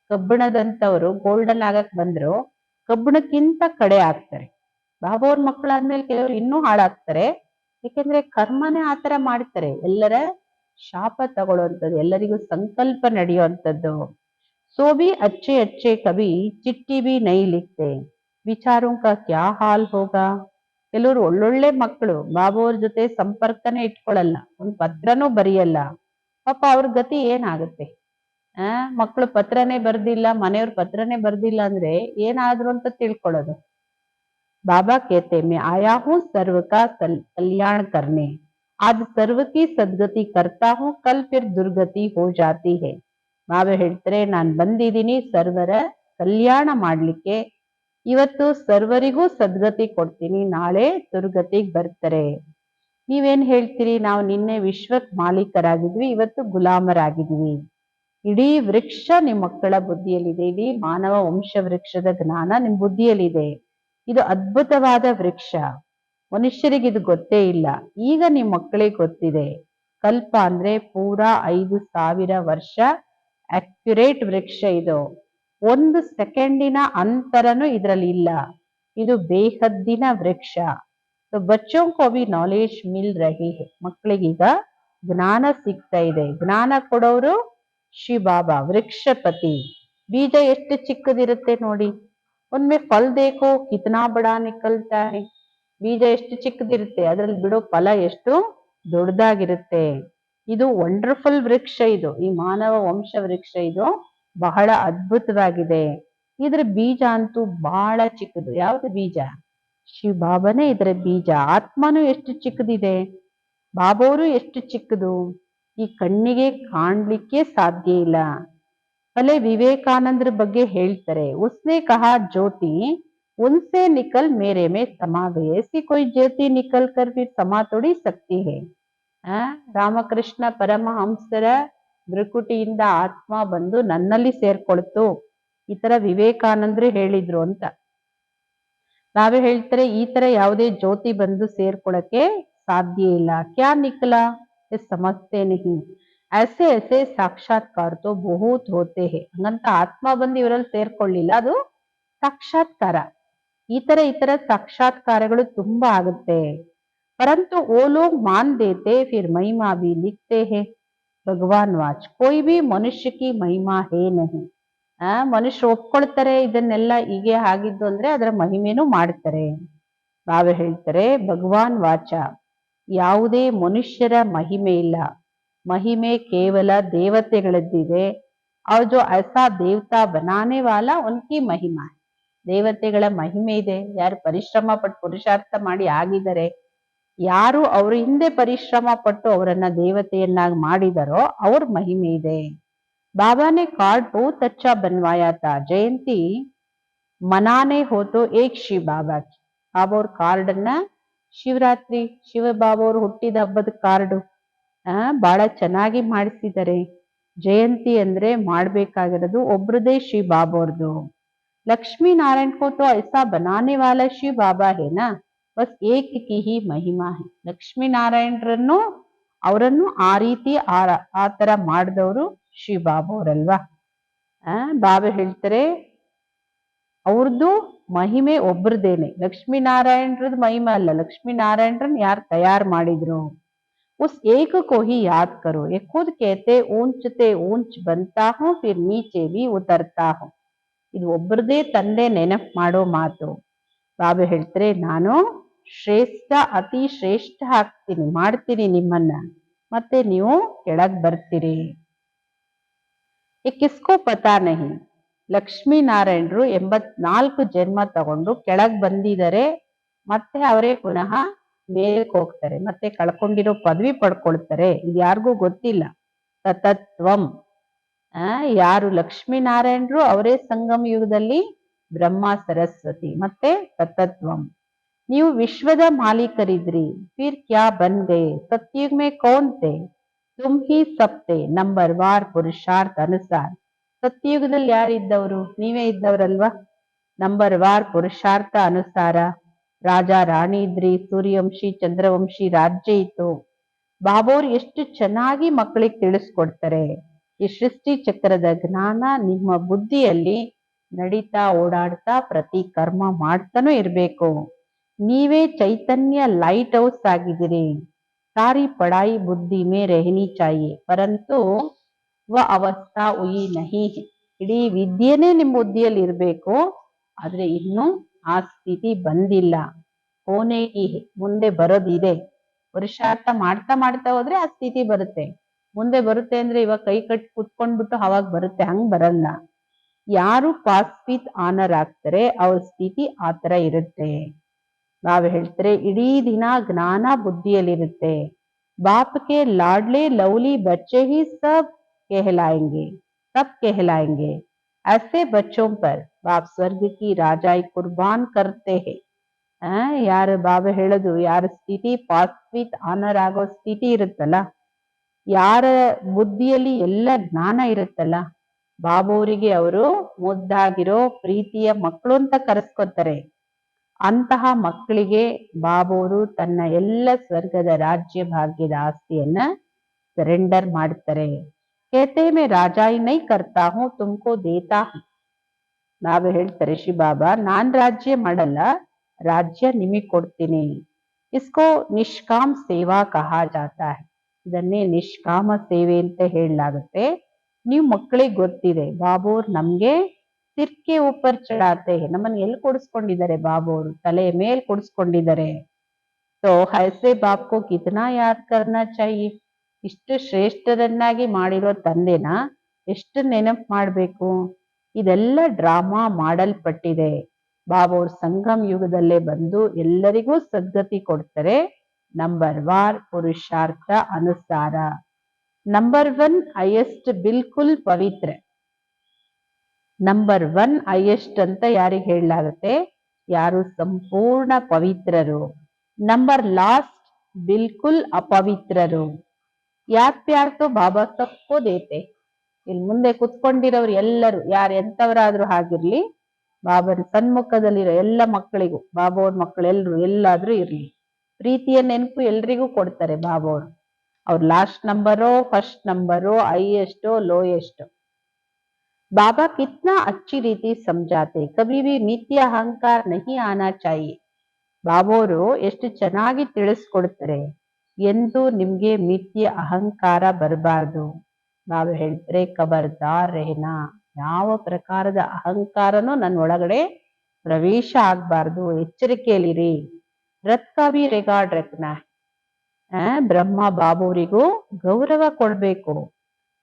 ಕಬ್ಬಿಣದಂತವ್ರು ಗೋಲ್ಡನ್ ಆಗಕ್ ಬಂದ್ರು ಕಬ್ಬಿಣಕ್ಕಿಂತ ಕಡೆ ಆಗ್ತಾರೆ. ಬಾಬೋರ್ ಮಕ್ಕಳಾದ್ಮೇಲೆ ಕೆಲವರು ಇನ್ನೂ ಹಾಳಾಗ್ತಾರೆ. ಯಾಕೆಂದ್ರೆ ಕರ್ಮನೇ ಆತರ ಮಾಡ್ತಾರೆ, ಎಲ್ಲರ ಶಾಪ ತಗೊಳ್ಳುವಂಥದ್ದು, ಎಲ್ಲರಿಗೂ ಸಂಕಲ್ಪ ನಡೆಯುವಂಥದ್ದು. सो भी अच्छे अच्छे कभी चिट्ठी भी नहीं लिखते, विचारों का क्या हाल होगा. ಕೆಲವರು ಒಳ್ಳೊಳ್ಳೆ ಮಕ್ಕಳು ಬಾಬೋರ್ ಜೊತೆ ಸಂಪರ್ಕನೇ ಇಟ್ಕೊಳ್ಳಲ್ಲ, ಒಂದು ಪತ್ರನೂ ಬರೆಯಲ್ಲ. ಪಾಪ ಅವ್ರ ಗತಿ ಏನಾಗುತ್ತೆ. ಮಕ್ಕಳು ಪತ್ರನೇ ಬರ್ದಿಲ್ಲ, ಮನೆಯವ್ರ ಪತ್ರನೇ ಬರ್ದಿಲ್ಲ ಅಂದ್ರೆ ಏನಾದ್ರು ಅಂತ ತಿಳ್ಕೊಳ್ಳೋದು. बाबा कहते मैं आया हूँ सर्व का कल्याण करने, आज सर्व की सद्गति करता हूँ, कल फिर दुर्गति हो जाती है. ಬಾಬಾ ಹೇಳ್ತಾರೆ, ನಾನು ಬಂದಿದ್ದೀನಿ ಸರ್ವರ ಕಲ್ಯಾಣ ಮಾಡ್ಲಿಕ್ಕೆ, ಇವತ್ತು ಸರ್ವರಿಗೂ ಸದ್ಗತಿ ಕೊಡ್ತೀನಿ, ನಾಳೆ ದುರ್ಗತಿಗೆ ಬರ್ತಾರೆ. ನೀವೇನ್ ಹೇಳ್ತೀರಿ, ನಾವು ನಿನ್ನೆ ವಿಶ್ವಕ್ ಮಾಲೀಕರಾಗಿದ್ವಿ, ಇವತ್ತು ಗುಲಾಮರಾಗಿದ್ವಿ. ಇಡೀ ವೃಕ್ಷ ನಿಮ್ ಮಕ್ಕಳ ಬುದ್ಧಿಯಲ್ಲಿದೆ, ಇಡೀ ಮಾನವ ವಂಶ ವೃಕ್ಷದ ಜ್ಞಾನ ನಿಮ್ ಬುದ್ಧಿಯಲ್ಲಿದೆ. ಇದು ಅದ್ಭುತವಾದ ವೃಕ್ಷ, ಮನುಷ್ಯರಿಗೆ ಇದು ಗೊತ್ತೇ ಇಲ್ಲ, ಈಗ ನಿಮ್ ಮಕ್ಕಳಿಗೆ ಗೊತ್ತಿದೆ. ಕಲ್ಪ ಅಂದ್ರೆ ಪೂರಾ 5000 ವರ್ಷ ಅಕ್ಯುರೇಟ್ ವೃಕ್ಷ ಇದು. ಒಂದು ಸೆಕೆಂಡಿನ ಅಂತರನು ಇದ್ರಲ್ಲಿ ಇಲ್ಲ, ಇದು ಬೇಹದ್ದಿನ ವೃಕ್ಷ. ಬಚ್ಚೋं को भी ನಾಲೆಜ್ ಮಿಲ್ ರಹಿ ಹೈ. ಮಕ್ಕಳಿಗೀಗ ಜ್ಞಾನ ಸಿಗ್ತಾ ಇದೆ. ಜ್ಞಾನ ಕೊಡೋರು ಶ್ರೀ ಬಾಬಾ ವೃಕ್ಷಪತಿ. ಬೀಜ ಎಷ್ಟು ಚಿಕ್ಕದಿರುತ್ತೆ ನೋಡಿ, ಒಮ್ಮೆ ಫಲ ದೇಖೋ ಕಿತನಾ ಬಡಾ ನಿಕಲ್ತಾ ಹೈ. ಬೀಜ ಎಷ್ಟು ಚಿಕ್ಕದಿರುತ್ತೆ, ಅದ್ರಲ್ಲಿ ಬಿಡೋ ಫಲ ಎಷ್ಟು ದೊಡ್ಡದಾಗಿರುತ್ತೆ. ಇದು ವಂಡರ್ಫುಲ್ ವೃಕ್ಷ, ಇದು ಈ ಮಾನವ ವಂಶ ವೃಕ್ಷ, ಇದು ಬಹಳ ಅದ್ಭುತವಾಗಿದೆ. ಇದ್ರ ಬೀಜ ಅಂತೂ ಬಹಳ ಚಿಕ್ಕದು. ಯಾವ್ದು ಬೀಜ? ಶಿವ ಬಾಬಾನೇ ಇದರ ಬೀಜ. ಆತ್ಮನೂ ಎಷ್ಟು ಚಿಕ್ಕದಿದೆ, ಬಾಬೋರು ಎಷ್ಟು ಚಿಕ್ಕದು, ಈ ಕಣ್ಣಿಗೆ ಕಾಣ್ಲಿಕ್ಕೆ ಸಾಧ್ಯ ಇಲ್ಲ. ಭಲೆ ವಿವೇಕಾನಂದ್ರ ಬಗ್ಗೆ ಹೇಳ್ತಾರೆ, ಉಸ್ನೆ ಕಹಾ ಜ್ಯೋತಿ उनसे निकल मेरे में समा गई, ऐसी कोई ज्योति निकल कर फिर समा थोड़ी सकती है. ರಾಮಕೃಷ್ಣ ಪರಮಹಂಸರ ಭ್ರುಕುಟಿಯಿಂದ ಆತ್ಮ ಬಂದು ನನ್ನಲ್ಲಿ ಸೇರ್ಕೊಳ್ತು, ಈ ತರ ವಿವೇಕಾನಂದ್ರು ಹೇಳಿದ್ರು ಅಂತ. ನಾವೇ ಹೇಳ್ತಾರೆ ಈ ತರ ಯಾವುದೇ ಜ್ಯೋತಿ ಬಂದು ಸೇರ್ಕೊಳಕ್ಕೆ ಸಾಧ್ಯ ಇಲ್ಲ. ಕ್ಯಾ ನಿಕ್ಲಾ ಸಮಜ್ತೆ ನಹಿ, ऐसे ऐसे ಸಾಕ್ಷಾತ್ಕಾರ ತೋ ಬಹುತ್ ಹೋತೆ ಹೇ. ಹಂಗಂತ ಆತ್ಮ ಬಂದು ಇವರಲ್ಲಿ ಸೇರ್ಕೊಳ್ಳಿಲ್ಲ, ಅದು ಸಾಕ್ಷಾತ್ಕಾರ. ಈ ತರ ಸಾಕ್ಷಾತ್ಕಾರಗಳು ತುಂಬಾ ಆಗುತ್ತೆ. परंतु वो लोग मान देते फिर महिमा भी लिखते हैं. भगवान वाच कोई भी मनुष्य की महिमा है नहीं. ಮನುಷ್ಯ ಒಪ್ಕೊಳ್ತಾರೆ ಇದನ್ನೆಲ್ಲ ಹೀಗೆ ಆಗಿದ್ದು ಅಂದ್ರೆ ಅದರ ಮಹಿಮೆನೂ ಮಾಡ್ತಾರೆ. ಬಾಬಾ ಹೇಳ್ತಾರೆ ಭಗವಾನ್ ವಾಚ, ಯಾವುದೇ ಮನುಷ್ಯರ ಮಹಿಮೆ ಇಲ್ಲ, ಮಹಿಮೆ ಕೇವಲ ದೇವತೆಗಳದ್ದಿದೆ. और जो ऐसा देवता बनाने वाला उनकी महिमा है. ದೇವತೆಗಳ ಮಹಿಮೆ ಇದೆ, ಯಾರು ಪರಿಶ್ರಮ ಪಟ್ಟು ಪುರುಷಾರ್ಥ ಮಾಡಿ ಆಗಿದ್ದಾರೆ, ಯಾರು ಅವ್ರ ಹಿಂದೆ ಪರಿಶ್ರಮ ಪಟ್ಟು ಅವರನ್ನ ದೇವತೆಯನ್ನಾಗಿ ಮಾಡಿದಾರೋ ಅವ್ರ ಮಹಿಮೆ ಇದೆ. ಬಾಬಾನೆ ಕಾರ್ಡ್ ಬಹುತ್ ಅಚ್ಚಾ ಬನ್ವಾಯಾ ತಾ, ಜಯಂತಿ ಮನಾನೆ ಹೋತೋ ಏಕ್ ಶಿವ ಬಾಬಾ ಕಿ. ಬಾಬಾ ಅವ್ರ ಕಾರ್ಡ್ ಅನ್ನ ಶಿವರಾತ್ರಿ ಶಿವ ಬಾಬಾ ಅವ್ರು ಹುಟ್ಟಿದ ಹಬ್ಬದ ಕಾರ್ಡು ಬಹಳ ಚೆನ್ನಾಗಿ ಮಾಡಿಸಿದ್ದಾರೆ. ಜಯಂತಿ ಅಂದ್ರೆ ಮಾಡ್ಬೇಕಾಗಿರೋದು ಒಬ್ರದೇ ಶಿವ ಬಾಬಾ ಅವ್ರದ್ದು. लक्ष्मी नारायण को तो ऐसा बनाने वाला शिव बाबा है ना, बस एक की ही महिमा है. ಲಕ್ಷ್ಮೀ ನಾರಾಯಣರನ್ನು ಅವರನ್ನು ಆ ರೀತಿ ಆ ತರ ಮಾಡಿದವರು ಶಿವ ಬಾಬಾ ಅವರಲ್ವಾ. ಬಾಬಾ ಹೇಳ್ತಾರೆ ಅವ್ರದ್ದು ಮಹಿಮೆ ಒಬ್ರದೇನೆ, ಲಕ್ಷ್ಮೀ ನಾರಾಯಣರದ್ದು ಮಹಿಮೆ ಅಲ್ಲ. ಲಕ್ಷ್ಮೀ ನಾರಾಯಣರನ್ನ ಯಾರು ತಯಾರು ಮಾಡಿದ್ರು, उस एक को ही याद करो. ये खुद कहते ऊंच ते ऊंच बनता हूं फिर नीचे भी उतरता हूं. ಇದು ಒಬ್ಬರದೇ ತಂದೆ ನೆನಪು ಮಾಡೋ ಮಾತು. ಬಾಬಾ ಹೇಳ್ತಾರೆ ನಾನು ಶ್ರೇಷ್ಠ ಅತಿ ಶ್ರೇಷ್ಠ ಆಗ್ತೀನಿ, ಮಾಡ್ತೀನಿ ನಿಮ್ಮನ್ನ, ಮತ್ತೆ ನೀವು ಕೆಳಗ್ ಬರ್ತೀರಿ. ಕಿಸ್ಕೋ ಪತಾ ನಹಿ, ಲಕ್ಷ್ಮೀ ನಾರಾಯಣರು 84 ಜನ್ಮ ತಗೊಂಡು ಕೆಳಗ್ ಬಂದಿದ್ದಾರೆ, ಮತ್ತೆ ಅವರೇ ಪುನಃ ಮೇಲಕ್ಕೆ ಹೋಗ್ತಾರೆ, ಮತ್ತೆ ಕಳ್ಕೊಂಡಿರೋ ಪದವಿ ಪಡ್ಕೊಳ್ತಾರೆ. ಇದು ಯಾರಿಗೂ ಗೊತ್ತಿಲ್ಲ. ತತತ್ವಂ, ಯಾರು ಲಕ್ಷ್ಮೀ ನಾರಾಯಣರು ಅವರೇ ಸಂಗಮ ಯುಗದಲ್ಲಿ ಬ್ರಹ್ಮ ಸರಸ್ವತಿ, ಮತ್ತೆ ತತತ್ವಂ. ನೀವು ವಿಶ್ವದ ಮಾಲೀಕರಿದ್ರಿ, ಫಿರ್ ಕ್ಯಾ ಬನ್ ಗಯೆ, ಸತ್ಯುಗ್ ಮೇ ಕೌನ್ ಥೆ, ತುಮ್ ಹಿ ಸಬ್ ಥೆ, ನಂಬರ್ ವಾರ್ ಪುರುಷಾರ್ಥ ಅನುಸಾರ. ಸತ್ಯಯುಗದಲ್ಲಿ ಯಾರಿದ್ದವರು, ನೀವೇ ಇದ್ದವರಲ್ವಾ. ನಂಬರ್ ವಾರ್ ಪುರುಷಾರ್ಥ ಅನುಸಾರ ರಾಜ ರಾಣಿ ಇದ್ರಿ, ಸೂರ್ಯವಂಶಿ ಚಂದ್ರವಂಶಿ ರಾಜ್ಯ ಇತ್ತು. ಬಾಬೋರು ಎಷ್ಟು ಚೆನ್ನಾಗಿ ಮಕ್ಕಳಿಗೆ ತಿಳಿಸ್ಕೊಡ್ತಾರೆ. ಈ ಸೃಷ್ಟಿ ಚಕ್ರದ ಜ್ಞಾನ ನಿಮ್ಮ ಬುದ್ಧಿಯಲ್ಲಿ ನಡೀತಾ ಓಡಾಡ್ತಾ ಪ್ರತಿ ಕರ್ಮ ಮಾಡ್ತಾನೂ ಇರ್ಬೇಕು. ನೀವೇ ಚೈತನ್ಯ ಲೈಟ್ ಹೌಸ್ ಆಗಿದ್ದೀರಿ. ಸಾರಿ ಪಡಾಯಿ ಬುದ್ಧಿ ಮೇ ರೆಹನಿ ಚಾಹಿಯೆ, ಪರಂತು ವ ಅವಸ್ಥಾ ಉಯಿ ನಹಿ. ಇಡೀ ವಿದ್ಯೆನೇ ನಿಮ್ಮ ಬುದ್ಧಿಯಲ್ಲಿ ಇರ್ಬೇಕು, ಆದ್ರೆ ಇನ್ನು ಆ ಸ್ಥಿತಿ ಬಂದಿಲ್ಲ. ಹೋನೇಗಿ, ಮುಂದೆ ಬರೋದಿದೆ. ಪುರುಷಾರ್ಥ ಮಾಡ್ತಾ ಮಾಡ್ತಾ ಹೋದ್ರೆ ಆ ಸ್ಥಿತಿ ಬರುತ್ತೆ. ಮುಂದೆ ಬರುತ್ತೆ ಅಂದ್ರೆ ಇವಾಗ ಕೈ ಕಟ್ಟಿ ಕುತ್ಕೊಂಡ್ಬಿಟ್ಟು ಅವಾಗ ಬರುತ್ತೆ, ಹಂಗ್ ಬರಲ್ಲ. ಯಾರು ಪಾಸ್ ವಿತ್ ಆನರ್ ಆಗ್ತಾರೆ ಅವ್ರ ಸ್ಥಿತಿ ಆತರ ಇರುತ್ತೆ. ನಾವ್ ಹೇಳ್ತಾರೆ ಇಡೀ ದಿನ ಜ್ಞಾನ ಬುದ್ಧಿಯಲ್ಲಿರುತ್ತೆ. ಬಾಪ್ಗೆ ಲಾಡ್ಲೆ ಲವ್ಲಿ ಬಚ್ಚೆ ಹಿ ಸಬ್ कहलाएंगे, सब कहलाएंगे. ऐसे बच्चों पर बाप स्वर्ग की राजाई कुर्बान करते हैं. ಯಾರು ಬಾಬಾ ಹೇಳೋದು, ಯಾರ ಸ್ಥಿತಿ ಪಾಸ್ ವಿತ್ ಆನರ್ ಆಗೋ ಸ್ಥಿತಿ ಇರುತ್ತಲ್ಲ, ಯಾರ ಬುದ್ಧಿಯಲ್ಲಿ ಎಲ್ಲ ಜ್ಞಾನ ಇರುತ್ತಲ್ಲ, ಬಾಬೋರಿಗೆ ಅವರು ಮುದ್ದಾಗಿರೋ ಪ್ರೀತಿಯ ಮಕ್ಕಳು ಅಂತ ಕರೆಸ್ಕೊತಾರೆ. ಅಂತಹ ಮಕ್ಕಳಿಗೆ ಬಾಬೋರು ತನ್ನ ಎಲ್ಲ ಸ್ವರ್ಗದ ರಾಜ್ಯ ಭಾಗ್ಯದ ಆಸ್ತಿಯನ್ನ ಸರೆಂಡರ್ ಮಾಡ್ತಾರೆ. कहते मैं राजाई नहीं करता हूं, तुमको देता हूं. ಬಾಬಾ ಹೇಳ್ತಾರೆ ಶಿವ ಬಾಬಾ ನಾನ್ ರಾಜ್ಯ ಮಾಡಲ್ಲ, ರಾಜ್ಯ ನಿಮಗ್ ಕೊಡ್ತೀನಿ. ಇಸ್ಕೋ ನಿಷ್ಕಾಮ್ ಸೇವಾ ಕಹಾ ಜಾತಾ ಹೈ. ಇದನ್ನೇ ನಿಷ್ಕಾಮ ಸೇವೆ ಅಂತ ಹೇಳಲಾಗುತ್ತೆ. ನೀವು ಮಕ್ಕಳಿಗೆ ಗೊತ್ತಿದೆ ಬಾಬೋರ್ ನಮ್ಗೆ ಸಿರ್ಕೆ ಉಪ್ಪರ್ ಚಡಾತೆ, ನಮ್ಮನ್ನ ಎಲ್ಲಿ ಕೊಡಿಸ್ಕೊಂಡಿದ್ದಾರೆ ಬಾಬೋರು, ತಲೆಯ ಮೇಲ್ ಕೊಡಿಸ್ಕೊಂಡಿದ್ದಾರೆ. तो ऐसे बाप को कितना याद करना चाहिए. ಇಷ್ಟು ಶ್ರೇಷ್ಠರನ್ನಾಗಿ ಮಾಡಿರೋ ತಂದೆನ ಎಷ್ಟು ನೆನಪು ಮಾಡ್ಬೇಕು. ಇದೆಲ್ಲ ಡ್ರಾಮಾ ಮಾಡಲ್ಪಟ್ಟಿದೆ. ಬಾಬಾ ಅವ್ರ ಸಂಗಮ್ ಯುಗದಲ್ಲೇ ಬಂದು ಎಲ್ಲರಿಗೂ ಸದ್ಗತಿ ಕೊಡ್ತಾರೆ. ನಂಬರ್ ವಾರ್ ಪುರುಷಾರ್ಥ ಅನುಸಾರ. ನಂಬರ್ 1 ಹೈಯೆಸ್ಟ್ ಬಿಲ್ಕುಲ್ ಪವಿತ್ರ. ನಂಬರ್ 1 ಹೈಯೆಸ್ಟ್ ಅಂತ ಯಾರಿಗೆ ಹೇಳಲಾಗುತ್ತೆ? ಯಾರು ಸಂಪೂರ್ಣ ಪವಿತ್ರರು. Number last ಬಿಲ್ಕುಲ್ ಅಪವಿತ್ರರು. ಯಾಕ್ ಪ್ಯಾರ್ ತೋ ಬಾಬಾ ಸಬ್ಕೋ ದೇತೆ. ಇಲ್ಲಿ ಮುಂದೆ ಕುತ್ಕೊಂಡಿರೋರು ಎಲ್ಲರೂ ಯಾರು ಎಂತವರಾದ್ರೂ ಆಗಿರ್ಲಿ, ಬಾಬನ ಸನ್ಮುಖದಲ್ಲಿರೋ ಎಲ್ಲ ಮಕ್ಕಳಿಗೂ, ಬಾಬಾ ಅವ್ರ ಮಕ್ಕಳು ಎಲ್ರು ಎಲ್ಲಾದ್ರೂ ಇರ್ಲಿ, ಪ್ರೀತಿಯ ನೆನಪು ಎಲ್ರಿಗೂ ಕೊಡ್ತಾರೆ ಬಾಬಾ ಅವರು. ಅವ್ರು ಲಾಸ್ಟ್ ನಂಬರೋ ಫಸ್ಟ್ ನಂಬರೋ ಹೈಯೆಸ್ಟೋ ಲೋಯೆಸ್ಟ್. बाबा कितना अच्छी रीति समझाते, कभी भी ಮಿಥ್ಯ ಅಹಂಕಾರ नहीं आना चाहिए. ಬಾಬೋರು ಎಷ್ಟು ಚೆನ್ನಾಗಿ ತಿಳಿಸ್ಕೊಡ್ತಾರೆ, ಎಂದು ನಿಮ್ಗೆ ಮಿಥ್ಯ ಅಹಂಕಾರ ಬರಬಾರ್ದು. ಬಾಬಾ ಹೇಳ್ತಾರೆ ಖಬರ್ದಾರ್ ರೆಹನಾ, ಯಾವ ಪ್ರಕಾರದ ಅಹಂಕಾರನೂ ನನ್ನ ಒಳಗಡೆ ಪ್ರವೇಶ ಆಗ್ಬಾರ್ದು, ಎಚ್ಚರಿಕೆಯಲ್ಲಿರಿ. ರತ್ ಕಾ ಭಿ ರೆಕಾರ್ಡ್ ರಖ್ನಾ. ಬ್ರಹ್ಮ ಬಾಬೋರಿಗೂ ಗೌರವ ಕೊಡ್ಬೇಕು.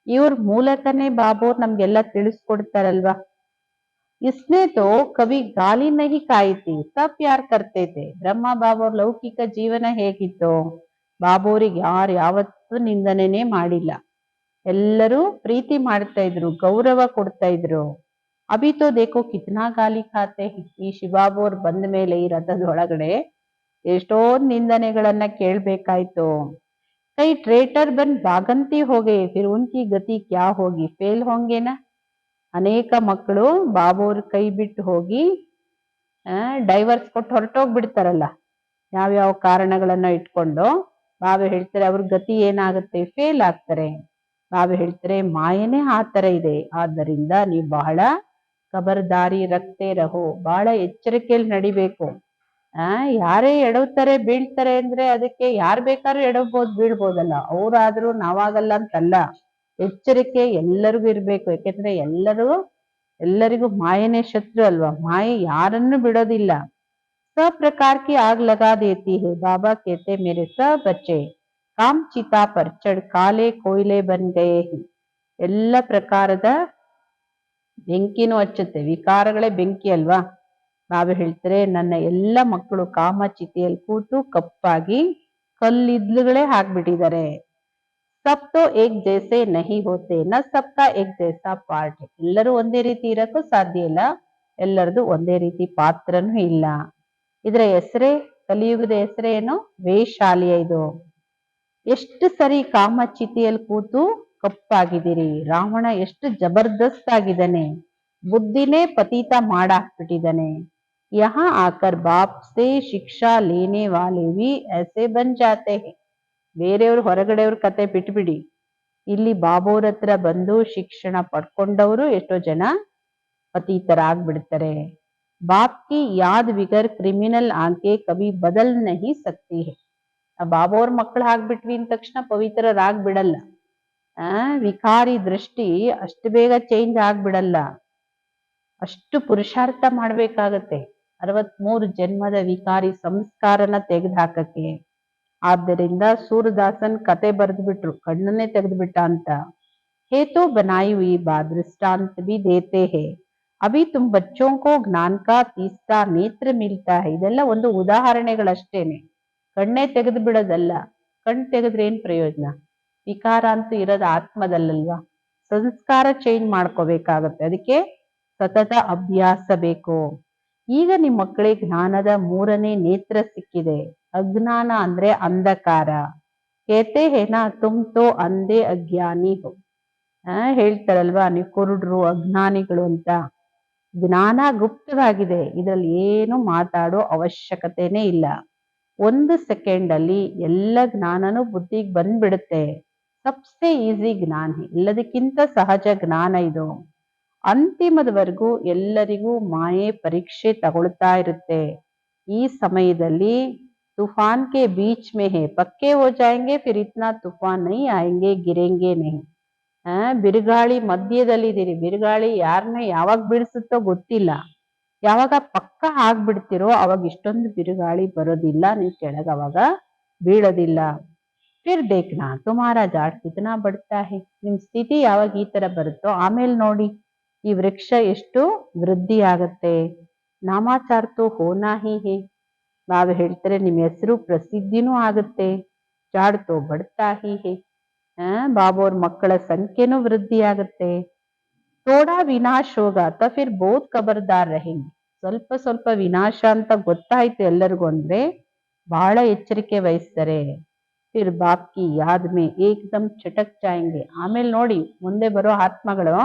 ಇವ್ರ ಮೂಲಕನೇ ಬಾಬೋರ್ ನಮ್ಗೆಲ್ಲ ತಿಳಿಸ್ಕೊಡ್ತಾರಲ್ವಾ. ಇಸ್ನೇ ತೋ ಕವಿ ಗಾಲಿ ನಹಿ ಕಾಯಿತಿ, ಸಬ್ ಪ್ಯಾರ್ ಕರ್ತೆ ಥೆ. ಬ್ರಹ್ಮ ಬಾಬೋರ್ ಲೌಕಿಕ ಜೀವನ ಹೇಗಿತ್ತು? ಬಾಬೋರಿಗೆ ಯಾರು ಯಾವತ್ತೂ ನಿಂದನೆನೇ ಮಾಡಿಲ್ಲ, ಎಲ್ಲರೂ ಪ್ರೀತಿ ಮಾಡ್ತಾ ಇದ್ರು, ಗೌರವ ಕೊಡ್ತಾ ಇದ್ರು. ಅಭಿ ತೋ ದೇಖೋ ಕಿತ್ನಾ ಗಾಲಿ ಖಾತೆ. ಈ ಶಿವಬಾಬೋರ್ ಬಂದ ಮೇಲೆ ಈ ರಥದ ಒಳಗಡೆ ಎಷ್ಟೊಂದು ನಿಂದನೆಗಳನ್ನ ಕೇಳ್ಬೇಕಾಯ್ತು. कई ट्रेटर बन भागंती हो गए, फिर उनकी गति क्या होगी, फेल होंगे ना. ಅನೇಕ ಮಕ್ಕಳು ಬಾಬೋರ್ ಕೈ ಬಿಟ್ಟು ಹೋಗಿ ಡೈವರ್ಸ್ ಕೊಟ್ಟು ಹೊರಟೋಗ್ಬಿಡ್ತಾರಲ್ಲ, ಯಾವ್ಯಾವ ಕಾರಣಗಳನ್ನ ಇಟ್ಕೊಂಡು. ಬಾಬಾ ಹೇಳ್ತಾರೆ ಅವ್ರ ಗತಿ ಏನಾಗುತ್ತೆ, ಫೇಲ್ ಆಗ್ತಾರೆ. ಬಾಬಾ ಹೇಳ್ತಾರೆ ಮಾಯನೇ ಆ ತರ ಇದೆ, ಆದ್ದರಿಂದ ನೀವು ಬಹಳ ಖಬರ್ದಾರಿ ರಕ್ತೇ ರಹೋ, ಬಹಳ ಎಚ್ಚರಿಕೆಯಲ್ಲಿ ನಡಿಬೇಕು. ಯಾರೇ ಎಡವ್ತಾರೆ ಬೀಳ್ತಾರೆ ಅಂದ್ರೆ ಅದಕ್ಕೆ ಯಾರು ಬೇಕಾದ್ರೂ ಎಡವ್ಬೋದು ಬೀಳ್ಬೋದಲ್ಲ, ಅವ್ರಾದ್ರೂ ನಾವಾಗಲ್ಲ ಅಂತಲ್ಲ. ಎಚ್ಚರಿಕೆ ಎಲ್ಲರಿಗೂ ಇರ್ಬೇಕು, ಯಾಕೆಂದ್ರೆ ಎಲ್ಲರಿಗೂ ಮಾಯನೇ ಶತ್ರು ಅಲ್ವಾ. ಮಾಯೆ ಯಾರನ್ನು ಬಿಡೋದಿಲ್ಲ. सब प्रकार की आग लगा देती है. बाबा कहते मेरे सब बच्चे काम चिता पर चढ़ काले कोयले बन गए हैं. ಎಲ್ಲ ಪ್ರಕಾರದ ಬೆಂಕಿನೂ ಹಚ್ಚುತ್ತೆ, ವಿಕಾರಗಳೇ ಬೆಂಕಿ ಅಲ್ವಾ. ಬಾಬಾ ಹೇಳ್ತಾರೆ ನನ್ನ ಎಲ್ಲ ಮಕ್ಕಳು ಕಾಮಚಿತೆಯಲ್ಲಿ ಕೂತು ಕಪ್ಪಾಗಿ ಕಲ್ಲಿದ್ಲುಗಳೇ ಹಾಕ್ಬಿಟ್ಟಿದ್ದಾರೆ. ಸಬ್ ತೋ ಏಕ್ ಜೈಸೆ ನಹಿ ಹೋತೆ, ನ ಸಬ್ಕಾ ಏಕ್ ಜೈಸಾ ಪಾರ್ಟ್. ಎಲ್ಲರೂ ಒಂದೇ ರೀತಿ ಇರಕ್ಕೂ ಸಾಧ್ಯ ಇಲ್ಲ, ಎಲ್ಲರದು ಒಂದೇ ರೀತಿ ಪಾತ್ರನೂ ಇಲ್ಲ. ಇದರ ಹೆಸರೇ, ಕಲಿಯುಗದ ಹೆಸರೇ ಏನು? ವೇಷಾಲಿಯ. ಇದು ಎಷ್ಟು ಸರಿ ಕಾಮಚಿತೆಯಲ್ಲಿ ಕೂತು ಕಪ್ಪಾಗಿದ್ದೀರಿ. ರಾವಣ ಎಷ್ಟು ಜಬರ್ದಸ್ತ್ ಆಗಿದ್ದಾನೆ, ಬುದ್ಧಿನೇ ಪತೀತ ಮಾಡಾಕ್ಬಿಟ್ಟಿದ್ದಾನೆ. यहाँ आकर बाप से ಶಿಕ್ಷಾ ಲೇನೆ ವಾಲೆ भी ऐसे बन जाते हैं. ಬೇರೆಯವ್ರು ಹೊರಗಡೆಯವ್ರ ಕತೆ ಬಿಟ್ಬಿಡಿ, ಇಲ್ಲಿ ಬಾಬೋರ್ ಹತ್ರ ಬಂದು ಶಿಕ್ಷಣ ಪಡ್ಕೊಂಡವರು ಎಷ್ಟೋ ಜನ ಪತೀತರಾಗ್ಬಿಡ್ತಾರೆ. ಬಾಪ್ ಕಿ ಯಾದ್ ಬಿಗರ್ ಕ್ರಿಮಿನಲ್ ಆಂಕೆ ಕವಿ ಬದಲ್ ನಹಿ ಸಕ್ತಿ ಹೈ. ಬಾಬೋರ್ ಮಕ್ಕಳು ಆಗ್ಬಿಟ್ವಿ ಅಂದ ತಕ್ಷಣ ಪವಿತ್ರರಾಗ್ಬಿಡಲ್ಲ. ವಿಕಾರಿ ದೃಷ್ಟಿ ಅಷ್ಟು ಬೇಗ ಚೇಂಜ್ ಆಗ್ಬಿಡಲ್ಲ, ಅಷ್ಟು ಪುರುಷಾರ್ಥ ಮಾಡ್ಬೇಕಾಗತ್ತೆ 63 ಜನ್ಮದ ವಿಕಾರಿ ಸಂಸ್ಕಾರನ ತೆಗೆದು ಹಾಕಕ್ಕೆ. ಆದ್ದರಿಂದ ಸೂರದಾಸನ್ ಕತೆ ಬರೆದು ಬಿಟ್ರು, ಕಣ್ಣನ್ನೇ ತೆಗೆದುಬಿಟ್ಟ ಅಂತ. ಹೇತು ಬನಾಯಿ ಹುಯಿ ಬಾತ್ ದೃಷ್ಟಾಂತ ಭಿ ದೇತೆ ಹೇ, ಅಭಿ ತುಮ್ ಬಚ್ಚೋಂ ಕೋ ಜ್ಞಾನ ಕಾ ತೀಸ್ರಾ ನೇತ್ರ ಮಿಲ್ತಾ ಹೈ. ಇದೆಲ್ಲ ಒಂದು ಉದಾಹರಣೆಗಳಷ್ಟೇನೆ, ಕಣ್ಣೇ ತೆಗೆದು ಬಿಡೋದಲ್ಲ. ಕಣ್ ತೆಗೆದ್ರೆ ಏನ್ ಪ್ರಯೋಜನ? ವಿಕಾರ ಅಂತೂ ಇರೋದು ಆತ್ಮದಲ್ಲಲ್ವಾ. ಸಂಸ್ಕಾರ ಚೇಂಜ್ ಮಾಡ್ಕೋಬೇಕಾಗತ್ತೆ, ಅದಕ್ಕೆ ಸತತ ಅಭ್ಯಾಸ ಬೇಕು. ಈಗ ನಿಮ್ಮ ಮಕ್ಕಳಿಗೆ ಜ್ಞಾನದ 3ನೇ ನೇತ್ರ ಸಿಕ್ಕಿದೆ. ಅಜ್ಞಾನ ಅಂದ್ರೆ ಅಂಧಕಾರ. ಕೇತೆ ಹೇನಾ ತುಮ್ ತೋ ಅಂಧೆ ಅಜ್ಞಾನಿ ಹೋ. ಹೇಳ್ತಾರಲ್ವಾ ನೀವು ಕುರುಡ್ರು ಅಜ್ಞಾನಿಗಳು ಅಂತ. ಜ್ಞಾನ ಗುಪ್ತವಾಗಿದೆ, ಇದ್ರಲ್ಲಿ ಏನು ಮಾತಾಡೋ ಅವಶ್ಯಕತೆನೇ ಇಲ್ಲ. 1 ಸೆಕೆಂಡ್ ಅಲ್ಲಿ ಎಲ್ಲ ಜ್ಞಾನನೂ ಬುದ್ಧಿಗೆ ಬಂದ್ಬಿಡುತ್ತೆ. ಸಬ್ಸೆ ಈಸಿ ಜ್ಞಾನ, ಎಲ್ಲದಕ್ಕಿಂತ ಸಹಜ ಜ್ಞಾನ ಇದು. ಅಂತಿಮದವರೆಗೂ ಎಲ್ಲರಿಗೂ ಮಾಯೆ ಪರೀಕ್ಷೆ ತಗೊಳ್ತಾ ಇರುತ್ತೆ. ಈ ಸಮಯದಲ್ಲಿ ತೂಫಾನ್ ಕೆ ಬೀಚ್ ಮೇ ಹೇ, ಪಕ್ಕೆ ಹೋ ಜಾಯೆಂಗೆ, ಫಿರ್ ಇತ್ನಾ ತೂಫಾನ್ ನಹೀ ಆಯೆಂಗೆ, ಗಿರೆಂಗೆ ನಹೀ. ಬಿರುಗಾಳಿ ಮಧ್ಯದಲ್ಲಿದ್ದೀರಿ, ಬಿರುಗಾಳಿ ಯಾರನ್ನ ಯಾವಾಗ ಬೀಳಿಸುತ್ತೋ ಗೊತ್ತಿಲ್ಲ. ಯಾವಾಗ ಪಕ್ಕ ಆಗ್ಬಿಡ್ತಿರೋ ಅವಾಗ ಇಷ್ಟೊಂದು ಬಿರುಗಾಳಿ ಬರೋದಿಲ್ಲ, ನೀವು ಕೆಳಗೆ ಅವಾಗ ಬೀಳೋದಿಲ್ಲ. ಫಿರ್ ದೇಖ್ನಾ ತುಮಾರಾ ಜಾಡ್ ಕಿತ್ನಾ ಬಡ್ತಾ ಹೈ. ನಿಮ್ ಸ್ಥಿತಿ ಯಾವಾಗ ಈ ತರ ಬರುತ್ತೋ ಆಮೇಲೆ ನೋಡಿ ಈ ವೃಕ್ಷ ಎಷ್ಟು ವೃದ್ಧಿ ಆಗತ್ತೆ. ನಾಮಾಚಾರ ತೋ ಹೋನಾ ಹಿ ಹೇ. ಬಾಬಾ ಹೇಳ್ತಾರೆ ನಿಮ್ಮ ಹೆಸರು ಪ್ರಸಿದ್ಧಿನೂ ಆಗುತ್ತೆ, ಚಾಡ್ ತೋ ಬಡ್ತಾ ಹಿ ಹೇ. ಬಾಬಾ ಅವ್ರ ಮಕ್ಕಳ ಸಂಖ್ಯೆನೂ ವೃದ್ಧಿ ಆಗುತ್ತೆ. ಥೋಡಾ ವಿನಾಶ ಹೋಗ ತ ಫಿರ್ ಬಹುತ್ ಖಬರ್ದಾರ್ रहेंगे. ಸ್ವಲ್ಪ ಸ್ವಲ್ಪ ವಿನಾಶ ಅಂತ ಗೊತ್ತಾಯ್ತು ಎಲ್ಲರಿಗೂ ಅಂದ್ರೆ ಬಹಳ ಎಚ್ಚರಿಕೆ ವಹಿಸ್ತಾರೆ. ಫಿರ್ ಬಾಪ್ ಕಿ ಯಾದ್ ಮೇ ಏಕ್ದಮ್ ಚಟಕ್ ಜಾಯೆಂಗೆ. ಆಮೇಲೆ ನೋಡಿ ಮುಂದೆ ಬರೋ ಆತ್ಮಗಳು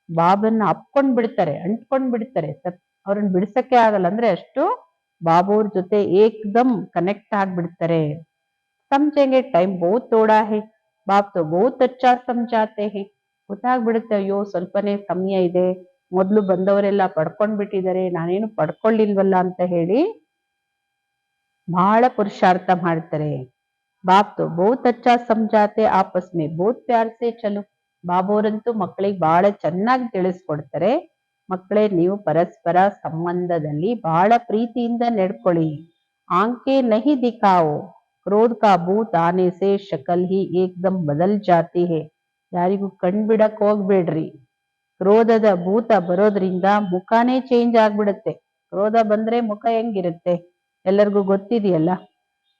ಬಾಬನ್ನ ಅಪ್ಕೊಂಡ್ ಬಿಡ್ತಾರೆ, ಅಂಟ್ಕೊಂಡ್ ಬಿಡ್ತಾರೆ. ಅವ್ರನ್ನ ಬಿಡ್ಸಕ್ಕೆ ಆಗಲ್ಲ, ಅಂದ್ರೆ ಅಷ್ಟು ಬಾಬೋರ್ ಜೊತೆ ಏಕ್ದಮ್ ಕನೆಕ್ಟ್ ಆಗ್ಬಿಡ್ತಾರೆ. ಸಮझेंगे ಟೈಮ್ ಬಹುತ್ ಥೋಡಾ ಹೇ, ಬಾಪ್ ತೋ ಬಹುತ್ ಅಚ್ಚಾ ಸಮझಾತೆ ಹೇ. ಗೊತ್ತಾಗ್ಬಿಡುತ್ತೆ, ಅಯ್ಯೋ ಸ್ವಲ್ಪನೇ ಸಮಯ ಇದೆ, ಮೊದ್ಲು ಬಂದವರೆಲ್ಲ ಪಡ್ಕೊಂಡ್ ಬಿಟ್ಟಿದ್ದಾರೆ, ನಾನೇನು ಪಡ್ಕೊಳ್ಳಿಲ್ವಲ್ಲ ಅಂತ ಹೇಳಿ ಬಹಳ ಪುರುಷಾರ್ಥ ಮಾಡ್ತಾರೆ. ಬಾಪ್ ತೋ ಬಹುತ್ ಅಚ್ಚಾ ಸಮझಾತೆ ಆಪಸ್ ಮೇ ಬಹುತ್ ಪ್ಯಾರ್ ಸೆ ಚಲೋ. ಬಾಬೋರಂತೂ ಮಕ್ಕಳಿಗೆ ಬಹಳ ಚೆನ್ನಾಗಿ ತಿಳಿಸ್ಕೊಡ್ತಾರೆ, ಮಕ್ಕಳೇ ನೀವು ಪರಸ್ಪರ ಸಂಬಂಧದಲ್ಲಿ ಬಹಳ ಪ್ರೀತಿಯಿಂದ ನಡ್ಕೊಳ್ಳಿ. ಆಂಕೆ ನಹಿ ದಿಖಾವೋ, ಕ್ರೋಧ ಕಾ ಭೂತ್ ಆನೆ ಸೆ ಶಕಲ್ ಹಿ ಏಕ್ದಮ್ ಬದಲ್ ಜಾತಿ ಹೇ. ಯಾರಿಗೂ ಕಣ್ಬಿಡಕ್ ಹೋಗ್ಬೇಡ್ರಿ, ಕ್ರೋಧದ ಭೂತ ಬರೋದ್ರಿಂದ ಮುಖನೇ ಚೇಂಜ್ ಆಗ್ಬಿಡುತ್ತೆ. ಕ್ರೋಧ ಬಂದ್ರೆ ಮುಖ ಹೆಂಗಿರುತ್ತೆ ಎಲ್ಲರಿಗೂ ಗೊತ್ತಿದೆಯಲ್ಲ.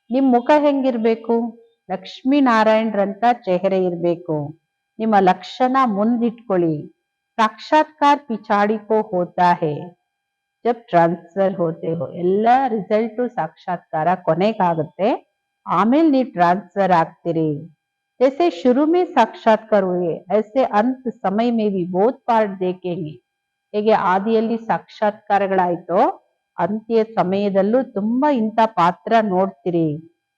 ನಿಮ್ ಮುಖ ಹೆಂಗಿರ್ಬೇಕು, ಲಕ್ಷ್ಮೀ ನಾರಾಯಣರಂತ ಚೆಹರೆ ಇರ್ಬೇಕು. ನಿಮ್ಮ ಲಕ್ಷಣ ಮುಂದಿಟ್ಕೊಳ್ಳಿ. ಸಾಕ್ಷಾತ್ಕಾರ ಪಿಚಾಡಿ ಕೋ ಹೋತಾ ಹೇ ಜಬ್ ಟ್ರಾನ್ಸ್ಫರ್ ಹೋತೆ ಹೋ. ಎಲ್ಲ ರಿಸಲ್ಟ್ ಸಾಕ್ಷಾತ್ಕಾರ ಕೊನೆಗಾಗುತ್ತೆ, ಆಮೇಲೆ ನೀವು ಟ್ರಾನ್ಸ್ಫರ್ ಆಗ್ತೀರಿ. जैसे शुरू में साक्षात्कार हुए ऐसे अंत समय में भी बहुत पार्ट देखेंगे. ಹೇಗೆ ಆದಿಯಲ್ಲಿ ಸಾಕ್ಷಾತ್ಕಾರಗಳಾಯ್ತೋ ಅಂತ್ಯ ಸಮಯದಲ್ಲೂ ತುಂಬಾ ಇಂಥ ಪಾತ್ರ ನೋಡ್ತೀರಿ,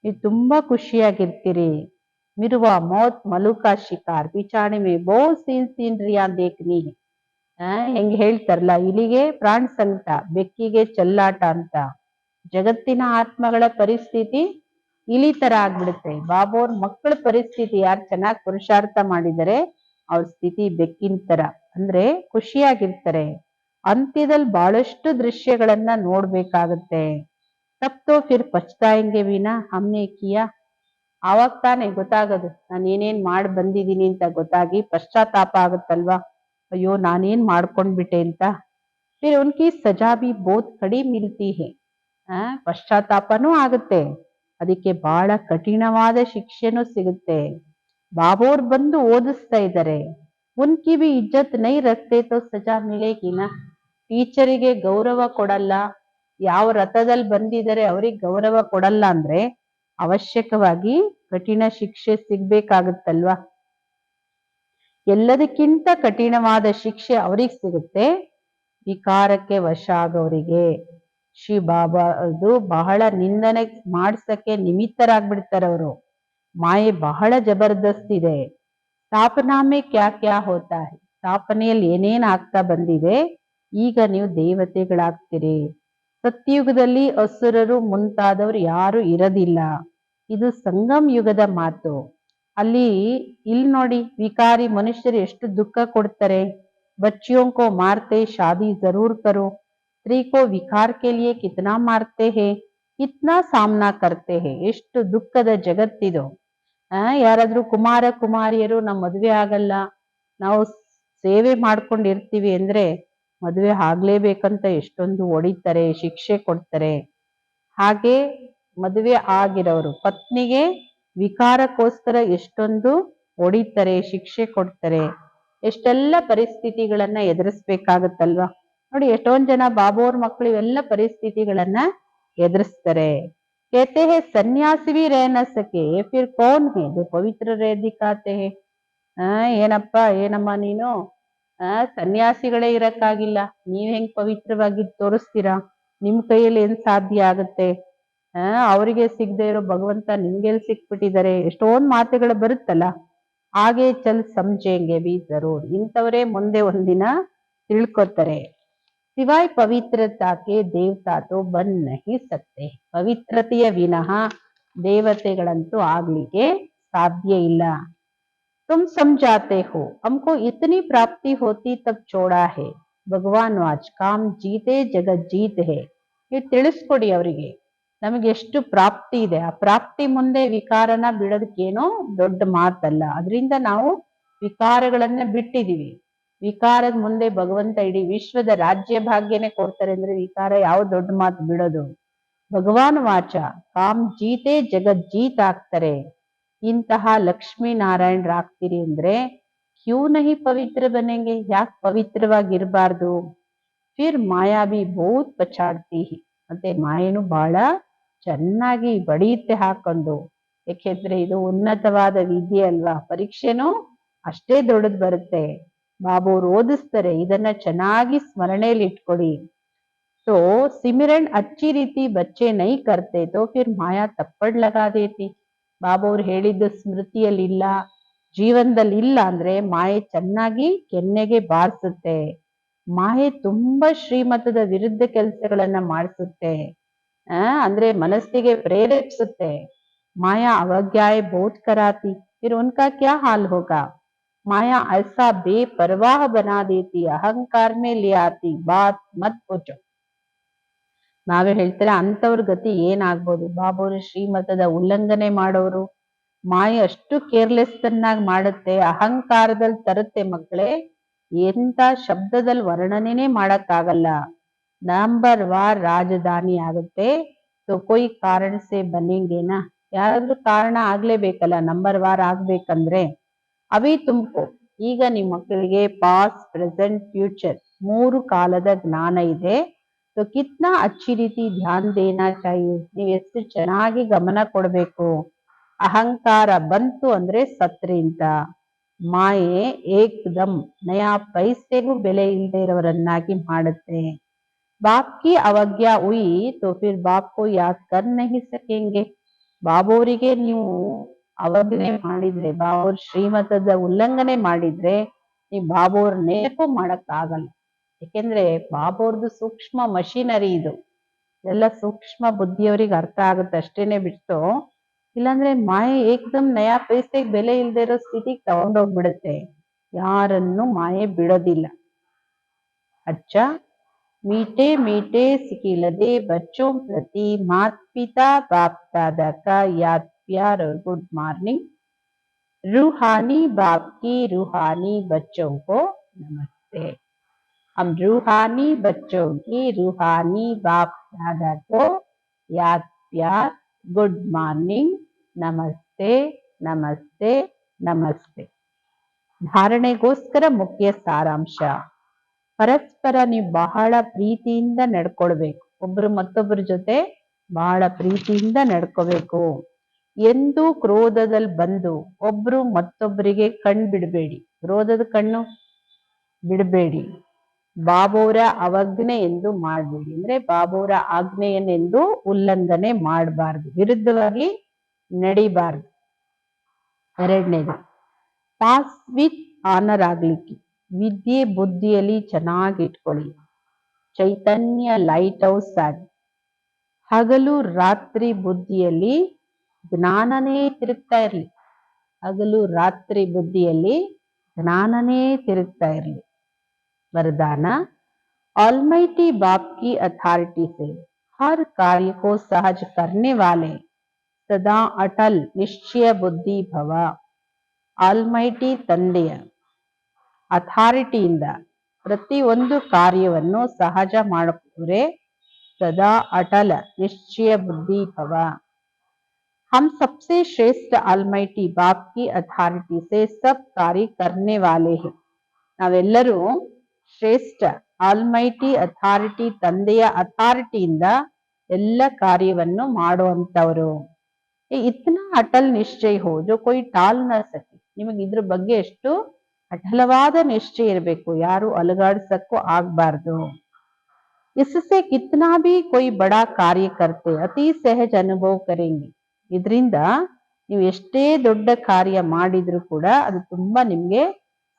ನೀವು ತುಂಬಾ ಖುಷಿಯಾಗಿರ್ತೀರಿ. ಮಿರುವ ಮೌತ್ ಮಲುಕಾ ಶಿಕಾರ್ ಬಿಚಾಣೆ ಮೇ ಬಹುತ್ ಸೀನ್ರಿಯಾ ದೇಖ್ನಿ. ಹೆಂಗ್ ಹೇಳ್ತಾರಲ್ಲ, ಇಲಿಗೆ ಪ್ರಾಣ ಸಂಕಟ, ಬೆಕ್ಕಿಗೆ ಚೆಲ್ಲಾಟ ಅಂತ. ಜಗತ್ತಿನ ಆತ್ಮಗಳ ಪರಿಸ್ಥಿತಿ ಇಲಿ ತರ ಆಗ್ಬಿಡುತ್ತೆ. ಬಾಬೋರ್ ಮಕ್ಕಳ ಪರಿಸ್ಥಿತಿ ಯಾರು ಚೆನ್ನಾಗಿ ಪುರುಷಾರ್ಥ ಮಾಡಿದರೆ ಅವ್ರ ಸ್ಥಿತಿ ಬೆಕ್ಕಿನ ತರ, ಅಂದ್ರೆ ಖುಷಿಯಾಗಿರ್ತಾರೆ. ಅಂತ್ಯದಲ್ಲಿ ಬಹಳಷ್ಟು ದೃಶ್ಯಗಳನ್ನ ನೋಡ್ಬೇಕಾಗತ್ತೆ. ತಬ್ ತೋ ಫಿರ್ ಪಚ್ತಾಯಂಗೆ ವಿನಾ ಹಮ್ನೆ ಕಿಯಾ. ಆವಾಗ ತಾನೇ ಗೊತ್ತಾಗೋದು, ನಾನು ಏನೇನ್ ಮಾಡಿ ಬಂದಿದ್ದೀನಿ ಅಂತ ಗೊತ್ತಾಗಿ ಪಶ್ಚಾತ್ತಾಪ ಆಗುತ್ತಲ್ವಾ, ಅಯ್ಯೋ ನಾನೇನ್ ಮಾಡ್ಕೊಂಡ್ಬಿಟ್ಟೆ ಅಂತ. ಫಿರ್ ಉನ್ಕಿ ಸಜಾ ಭಿ ಬಹುತ್ ಕಡಿ ಮಿಲ್ತಿ ಹೇ. ಪಶ್ಚಾತ್ತಾಪನೂ ಆಗುತ್ತೆ, ಅದಕ್ಕೆ ಬಹಳ ಕಠಿಣವಾದ ಶಿಕ್ಷೆನೂ ಸಿಗುತ್ತೆ. ಬಾಬೋರ್ ಬಂದು ಓದಿಸ್ತಾ ಇದ್ದಾರೆ, ಉನ್ಕಿ ಭಿ ಇಜ್ಜತ್ ನೈ ರಸ್ತೆ ತೋ ಸಜಾ ಮಿಲೇಗಿನ. ಟೀಚರಿಗೆ ಗೌರವ ಕೊಡಲ್ಲ, ಯಾವ ರಥದಲ್ಲಿ ಬಂದಿದ್ದಾರೆ ಅವ್ರಿಗೆ ಗೌರವ ಕೊಡಲ್ಲ ಅಂದ್ರೆ ಅವಶ್ಯಕವಾಗಿ ಕಠಿಣ ಶಿಕ್ಷೆ ಸಿಗ್ಬೇಕಾಗುತ್ತಲ್ವಾ. ಎಲ್ಲದಕ್ಕಿಂತ ಕಠಿಣವಾದ ಶಿಕ್ಷೆ ಅವ್ರಿಗೆ ಸಿಗುತ್ತೆ, ವಿಕಾರಕ್ಕೆ ವಶ ಆಗೋರಿಗೆ. ಶ್ರೀ ಬಾಬಾ ಅದು ಬಹಳ ನಿಂದನೆ ಮಾಡ್ಸಕ್ಕೆ ನಿಮಿತ್ತರಾಗ್ಬಿಡ್ತಾರೆ ಅವರು. ಮಾಯೆ ಬಹಳ ಜಬರ್ದಸ್ತ್ ಇದೆ. ಸ್ಥಾಪನಾಮೆ ಕ್ಯಾ ಕ್ಯಾ ಹೋತಾ ಹೈ. ಸ್ಥಾಪನೆಯಲ್ಲಿ ಏನೇನ್ ಆಗ್ತಾ ಬಂದಿದೆ, ಈಗ ನೀವು ದೇವತೆಗಳಾಗ್ತೀರಿ. ಸತ್ಯುಗದಲ್ಲಿ ಅಸುರರು ಮುಂತಾದವರು ಯಾರು ಇರೋದಿಲ್ಲ, ಇದು ಸಂಗಮ್ ಯುಗದ ಮಾತು. ಇಲ್ಲಿ ನೋಡಿ, ವಿಕಾರಿ ಮನುಷ್ಯರು ಎಷ್ಟು ದುಃಖ ಕೊಡ್ತಾರೆ. ಬಚ್ಚಿಯೋं को मारते शादी जरूर करो. स्त्री को विकार के लिए कितना मारते हैं, कितना सामना करते हैं. ಎಷ್ಟು ದುಃಖದ ಜಗತ್ತಿದು. ಯಾರಾದ್ರೂ ಕುಮಾರ ಕುಮಾರಿಯರು ನಮ್ಮ ಮದುವೆ ಆಗಲ್ಲ, ನಾವು ಸೇವೆ ಮಾಡ್ಕೊಂಡಿರ್ತೀವಿ ಅಂದ್ರೆ ಮದುವೆ ಆಗ್ಲೇಬೇಕಂತ ಎಷ್ಟೊಂದು ಹೊಡಿತಾರೆ, ಶಿಕ್ಷೆ ಕೊಡ್ತಾರೆ. ಹಾಗೆ ಮದುವೆ ಆಗಿರೋರು ಪತ್ನಿಗೆ ವಿಕಾರಕ್ಕೋಸ್ಕರ ಎಷ್ಟೊಂದು ಹೊಡಿತಾರೆ, ಶಿಕ್ಷೆ ಕೊಡ್ತಾರೆ. ಎಷ್ಟೆಲ್ಲ ಪರಿಸ್ಥಿತಿಗಳನ್ನ ಎದುರಿಸ್ಬೇಕಾಗತ್ತಲ್ವಾ. ನೋಡಿ ಎಷ್ಟೊಂದ್ ಜನ ಬಾಬೋರ್ ಮಕ್ಕಳು ಇವೆಲ್ಲ ಪರಿಸ್ಥಿತಿಗಳನ್ನ ಎದುರಿಸ್ತಾರೆ. कहते हैं सन्यासी भी रह न सके फिर कौन है जो पवित्र रह दिखाते हैं. ಏನಮ್ಮ ನೀನು ಸನ್ಯಾಸಿಗಳೇ ಇರಕ್ಕಾಗಿಲ್ಲ, ನೀವ್ ಹೆಂಗ್ ಪವಿತ್ರವಾಗಿ ತೋರಿಸ್ತೀರಾ, ನಿಮ್ ಕೈಯಲ್ಲಿ ಏನ್ ಸಾಧ್ಯ ಆಗತ್ತೆ. ಅವರಿಗೆ ಸಿಗದೆ ಇರೋ ಭಗವಂತ ನಿಮ್ಗೆಲ್ ಸಿಕ್ಬಿಟ್ಟಿದ್ದಾರೆ, ಎಷ್ಟೊಂದ್ ಮಾತುಗಳು ಬರುತ್ತಲ್ಲ. ಹಾಗೆ ಚಲ್ ಸಮझेंगे भी जरूर. ಇಂಥವರೇ ಮುಂದೆ ಒಂದಿನ ತಿಳ್ಕೊತಾರೆ. ಸಿವಾಯ್ ಪವಿತ್ರತಾಕ್ಕೆ ದೇವತಾ ತೋ ಬನ್ ನಹಿ ಸಕ್ತೆ. ಪವಿತ್ರತೆಯ ವಿನಃ ದೇವತೆಗಳಂತೂ ಆಗ್ಲಿಕ್ಕೆ ಸಾಧ್ಯ ಇಲ್ಲ. तुम समझाते हो हमको इतनी प्राप्ति होती तब छोड़ा है. ಭಗವಾನ್ ವಾಚ್ ಕಾಮ್ ಜೀತೆ ಜಗತ್ ಜೀತ್ ಹೇ. ನೀವು ತಿಳಿಸ್ಕೊಡಿ ಅವರಿಗೆ, ನಮಗೆ ಎಷ್ಟು ಪ್ರಾಪ್ತಿ ಇದೆ, ಆ ಪ್ರಾಪ್ತಿ ಮುಂದೆ ವಿಕಾರನ ಬಿಡೋದಕ್ಕೇನೋ ದೊಡ್ಡ ಮಾತಲ್ಲ. ಅದರಿಂದ ನಾವು ವಿಕಾರಗಳನ್ನ ಬಿಟ್ಟಿದೀವಿ. ವಿಕಾರದ ಮುಂದೆ ಭಗವಂತ ಇಡೀ ವಿಶ್ವದ ರಾಜ್ಯ ಭಾಗ್ಯನೇ ಕೊಡ್ತಾರೆ ಅಂದ್ರೆ ವಿಕಾರ ಯಾವ ದೊಡ್ಡ ಮಾತು ಬಿಡೋದು. ಭಗವಾನ್ ವಾಚ ಕಾಮ್ ಜೀತೆ ಜಗತ್ ಜೀತ್ ಆಗ್ತಾರೆ. ಇಂತಹ ಲಕ್ಷ್ಮೀನಾರಾಯಣರಾಗ್ತೀರಿ ಅಂದ್ರೆ ಕ್ಯೂ ನಹಿ ಪವಿತ್ರ ಬನೆಂಗೆ, ಯಾಕೆ ಪವಿತ್ರವಾಗಿರ್ಬಾರ್ದು. ಫಿರ್ ಮಾಯಾ ಬಿ ಬಹುತ್ ಪಚಾಡ್ತಿ. ಮತ್ತೆ ಮಾಯನು ಬಹಳ ಚೆನ್ನಾಗಿ ಬಡಿಯುತ್ತೆ ಹಾಕೊಂಡು. ಯಾಕೆಂದ್ರೆ ಇದು ಉನ್ನತವಾದ ವಿದ್ಯೆ ಅಲ್ವಾ, ಪರೀಕ್ಷೆನೂ ಅಷ್ಟೇ ದೊಡ್ಡದು ಬರುತ್ತೆ. ಬಾಬುವ್ರು ಓದಿಸ್ತಾರೆ, ಇದನ್ನ ಚೆನ್ನಾಗಿ ಸ್ಮರಣೆಯಲ್ಲಿ ಇಟ್ಕೊಡಿ. तो सिमरन अच्छी ರೀತಿ बच्चे नहीं करते तो फिर माया थप्पड़ लगा देती. ಬಾಬುವ್ರು ಹೇಳಿದ್ದು ಸ್ಮೃತಿಯಲ್ಲಿ ಇಲ್ಲ, ಜೀವನದಲ್ಲಿ ಇಲ್ಲ ಅಂದ್ರೆ ಮಾಯೆ ಚೆನ್ನಾಗಿ ಕೆನ್ನೆಗೆ ಬಾರಿಸುತ್ತೆ. ಮಾಯೆ ತುಂಬಾ ಶ್ರೀಮತದ ವಿರುದ್ಧ ಕೆಲಸಗಳನ್ನ ಮಾಡಿಸುತ್ತೆ. ಅಂದ್ರೆ ಮನಸ್ಸಿಗೆ ಪ್ರೇರೇಪಿಸುತ್ತೆ. ಮಾಯಾ ಅವಜ್ಞಾಯ್ ಬಹುತ್ ಕರಾತಿ, ಫಿರ್ ಉನ್ಕಾ ಕ್ಯಾ ಹಾಲ್ ಹೋಗಾ. माया ऐसा बेपरवाह बना देती, अहंकार में ले आती, बात मत पूछो. ನಾವೇ ಹೇಳ್ತಾರೆ ಅಂತವ್ರ ಗತಿ ಏನಾಗ್ಬೋದು. ಬಾಬುವ್ರು ಶ್ರೀಮತದ ಉಲ್ಲಂಘನೆ ಮಾಡೋರು. ಮಾಯೆ ಅಷ್ಟು ಕೇರ್ಲೆಸ್ ಅನ್ನಾಗಿ ಮಾಡುತ್ತೆ, ಅಹಂಕಾರದಲ್ಲಿ ತರುತ್ತೆ ಮಕ್ಕಳೇ. ಎಂತ ಶಬ್ದದಲ್ಲಿ ವರ್ಣನೆನೇ ಮಾಡಕ್ಕಾಗಲ್ಲ. ನಂಬರ್ ವಾರ್ ರಾಜಧಾನಿ ಆಗುತ್ತೆ. तो कोई कारण से बनेंगेना, ಯಾರಾದ್ರೂ ಕಾರಣ ಆಗ್ಲೇಬೇಕಲ್ಲ ನಂಬರ್ ವಾರ್ ಆಗ್ಬೇಕಂದ್ರೆ. ಅವಿ ತುಮ್ಕೋ, ಈಗ ನಿಮ್ಮ ಮಕ್ಕಳಿಗೆ ಪಾಸ್ಟ್ ಪ್ರೆಸೆಂಟ್ ಫ್ಯೂಚರ್ 3 ಕಾಲದ ಜ್ಞಾನ ಇದೆ. तो कितना अच्छी ರೀತಿ ಧ್ಯಾನ್ ದೇನಾ ಚಾಹಿಯೆ, ನೀವು ಎಷ್ಟು ಚೆನ್ನಾಗಿ ಗಮನ ಕೊಡ್ಬೇಕು. ಅಹಂಕಾರ ಬಂತು ಅಂದ್ರೆ ಸತ್ರಿ ಅಂತ. ಮಾಯೆ ಏಕ್ದಮ್ ನಯಾ ಪೈಸೆಗೂ ಬೆಲೆ ಇಲ್ಲದೆ ಇರೋರನ್ನಾಗಿ ಮಾಡುತ್ತೆ. बाप की अवज्ञा हुई तो फिर बाप को याद कर नहीं सकेंगे. ಬಾಬುವರಿಗೆ ನೀವು ಅವಜ್ಞೆ ಮಾಡಿದ್ರೆ, ಬಾಬುವ್ರ ಶ್ರೀಮತದ ಉಲ್ಲಂಘನೆ ಮಾಡಿದ್ರೆ ನೀವು ಬಾಬುವ್ರ ನೆನಪು ಮಾಡಕ್ ಆಗಲ್ಲ. ಯಾಕೆಂದ್ರೆ ಬಾಬುವ್ರದ್ದು ಸೂಕ್ಷ್ಮ ಮಷಿನರಿ ಇದು. ಎಲ್ಲ ಸೂಕ್ಷ್ಮ ಬುದ್ಧಿಯವರಿಗೆ ಅರ್ಥ ಆಗುತ್ತೆ ಅಷ್ಟೇನೆ ಬಿಟ್ಟು, ಇಲ್ಲಾಂದ್ರೆ ಮಾಯೆ ಏಕ್ದಮ್ ನಯಾ ಪೈಸೆಗೆ ಬೆಲೆ ಇಲ್ದೇ ಇರೋ ಸ್ಥಿತಿಗೆ ತಗೊಂಡೋಗ್ಬಿಡುತ್ತೆ. ಯಾರನ್ನು ಮಾಯೆ ಬಿಡೋದಿಲ್ಲ. ಅಚ್ಚ मीठे मीठे सिकिलदे बच्चों प्रति माता पिता बाप दादा का याद प्यार और गुड मॉर्निंग. रूहानी बाप की रूहानी बच्चों को नमस्ते. हम रूहानी बच्चों की रूहानी बाप दादा को याद प्यार गुड मॉर्निंग नमस्ते नमस्ते नमस्ते. ಧಾರಣೆಗೋಸ್ಕರ ಮುಖ್ಯ ಸಾರಾಂಶ. ಪರಸ್ಪರ ನೀವು ಬಹಳ ಪ್ರೀತಿಯಿಂದ ನಡ್ಕೊಳ್ಬೇಕು. ಒಬ್ರು ಮತ್ತೊಬ್ಬರ ಜೊತೆ ಬಹಳ ಪ್ರೀತಿಯಿಂದ ನಡ್ಕೋಬೇಕು. ಎಂದು ಕ್ರೋಧದಲ್ಲಿ ಬಂದು ಒಬ್ರು ಮತ್ತೊಬ್ಬರಿಗೆ ಕಣ್ಣು ಬಿಡಬೇಡಿ. ಕ್ರೋಧದ ಕಣ್ಣು ಬಿಡಬೇಡಿ. ಬಾಬುವ್ರ ಅವಜ್ಞೆ ಎಂದು ಮಾಡಬೇಡಿ, ಅಂದ್ರೆ ಬಾಬುವ್ರ ಆಜ್ಞೆಯನ್ನೆಂದು ಉಲ್ಲಂಘನೆ ಮಾಡಬಾರ್ದು, ವಿರುದ್ಧವಾಗಿ ನಡಿಬಾರ್ದು. ಎರಡನೇದು ಪಾಸ್ ವಿತ್ ಆನರ್ ಆಗ್ಲಿಕ್ಕೆ ವಿದ್ಯೆ ಬುದ್ಧಿಯಲ್ಲಿ ಚೆನ್ನಾಗಿ ಇಟ್ಕೊಳ್ಳಿ. ಚೈತನ್ಯ ಲೈಟ್ ಹೌಸ್ ಆಗಿ ಹಗಲು ರಾತ್ರಿ ಬುದ್ಧಿಯಲ್ಲಿ ಜ್ಞಾನನೇ ತಿರುಗ್ತಾ ಇರ್ಲಿ. ಹಗಲು ರಾತ್ರಿ ಬುದ್ಧಿಯಲ್ಲಿ ಜ್ಞಾನನೇ ತಿರುಗ್ತಾ ಇರ್ಲಿ. वरदान ऑलमाइटी बाप की अथॉरिटी से हर कार्य को सहज करने वाले सदा अटल निश्चय बुद्धि भव. ಆಲ್ಮೈಟಿ ತಂದೆಯ ಅಥಾರಿಟಿಯಿಂದ ಪ್ರತಿ ಒಂದು ಕಾರ್ಯವನ್ನು ಸಹಜ ಮಾಡುವರೆ ಸದಾ ಅಟಲ ನಿಶ್ಚಯ ಬುದ್ಧಿ ಭವ. हम सबसे श्रेष्ठ आलमाइटी बाप की अथॉरिटी से सब कार्य करने वाले हैं. ನಾವೆಲ್ಲರೂ ಶ್ರೇಷ್ಠ ಆಲ್ಮೈಟಿ ಅಥಾರಿಟಿ ತಂದೆಯ ಅಥಾರಿಟಿಯಿಂದ ಎಲ್ಲ ಕಾರ್ಯವನ್ನು ಮಾಡುವಂತವರು. ಇತ್ನಾ ಅಟಲ್ ನಿಶ್ಚಯ ಹೋ ಜೋ ಕೊಯ್ ಟಾಲ್ ನ ಸಕೆ. ನಿಮಗೆ ಇದ್ರ ಬಗ್ಗೆ ಎಷ್ಟು ಅಟಲವಾದ ನಿಶ್ಚಯ ಇರಬೇಕು, ಯಾರು ಅಲುಗಾಡ್ಸಕ್ಕೂ ಆಗ್ಬಾರ್ದು. इससे कितना भी कोई बड़ा कार्य करते ಅತಿ ಸಹಜ ಅನುಭವ ಕರೆಂಗಿ. ಇದರಿಂದ ನೀವು ಎಷ್ಟೇ ದೊಡ್ಡ ಕಾರ್ಯ ಮಾಡಿದ್ರು ಕೂಡ ಅದು ತುಂಬಾ ನಿಮ್ಗೆ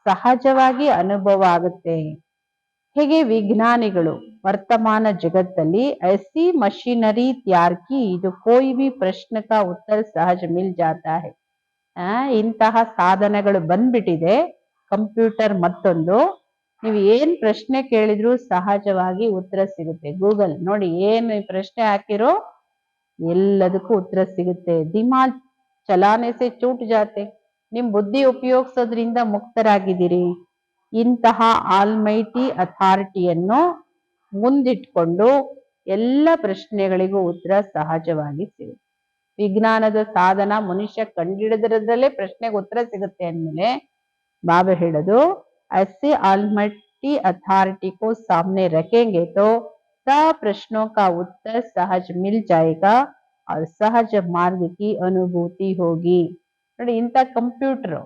ಸಹಜವಾಗಿ ಅನುಭವ ಆಗುತ್ತೆ. ಹೇಗೆ ವಿಜ್ಞಾನಿಗಳು ವರ್ತಮಾನ ಜಗತ್ತಲ್ಲಿ ऐसी मशीनरी तैयार की जो कोई भी प्रश्न का उत्तर सहज मिल जाता है. ಇಂತಹ ಸಾಧನಗಳು ಬಂದ್ಬಿಟ್ಟಿದೆ. ಕಂಪ್ಯೂಟರ್ ಮತ್ತೊಂದು, ನೀವು ಏನ್ ಪ್ರಶ್ನೆ ಕೇಳಿದ್ರು ಸಹಜವಾಗಿ ಉತ್ತರ ಸಿಗುತ್ತೆ. ಗೂಗಲ್ ನೋಡಿ, ಏನು ಪ್ರಶ್ನೆ ಹಾಕಿರೋ ಎಲ್ಲದಕ್ಕೂ ಉತ್ತರ ಸಿಗುತ್ತೆ. ದಿಮಾಗ್ ಚಲಾನೆ ಸೆ ಚೂಟ್ ಜಾತೆ. ನಿಮ್ ಬುದ್ಧಿ ಉಪಯೋಗಿಸೋದ್ರಿಂದ ಮುಕ್ತರಾಗಿದ್ದೀರಿ. ಇಂತಹ ಆಲ್ಮೈಟಿ ಅಥಾರಿಟಿಯನ್ನು ಮುಂದಿಟ್ಕೊಂಡು ಎಲ್ಲ ಪ್ರಶ್ನೆಗಳಿಗೂ ಉತ್ತರ ಸಹಜವಾಗಿ ಸಿಗುತ್ತೆ. ವಿಜ್ಞಾನದ ಸಾಧನ ಮನುಷ್ಯ ಕಂಡಿಡಿದ್ರಲ್ಲೇ ಪ್ರಶ್ನೆಗೆ ಉತ್ತರ ಸಿಗುತ್ತೆ ಅಂದ್ಮೇಲೆ ಬಾಬಾ ಹೇಳೋದು ऐसे आलमटी अथॉरिटी को सामने रखेंगे तो सब प्रश्नों का उत्तर सहज मिल जाएगा और सहज मार्ग की अनुभूति होगी. ನೋಡಿ, ಇಂಥ ಕಂಪ್ಯೂಟರ್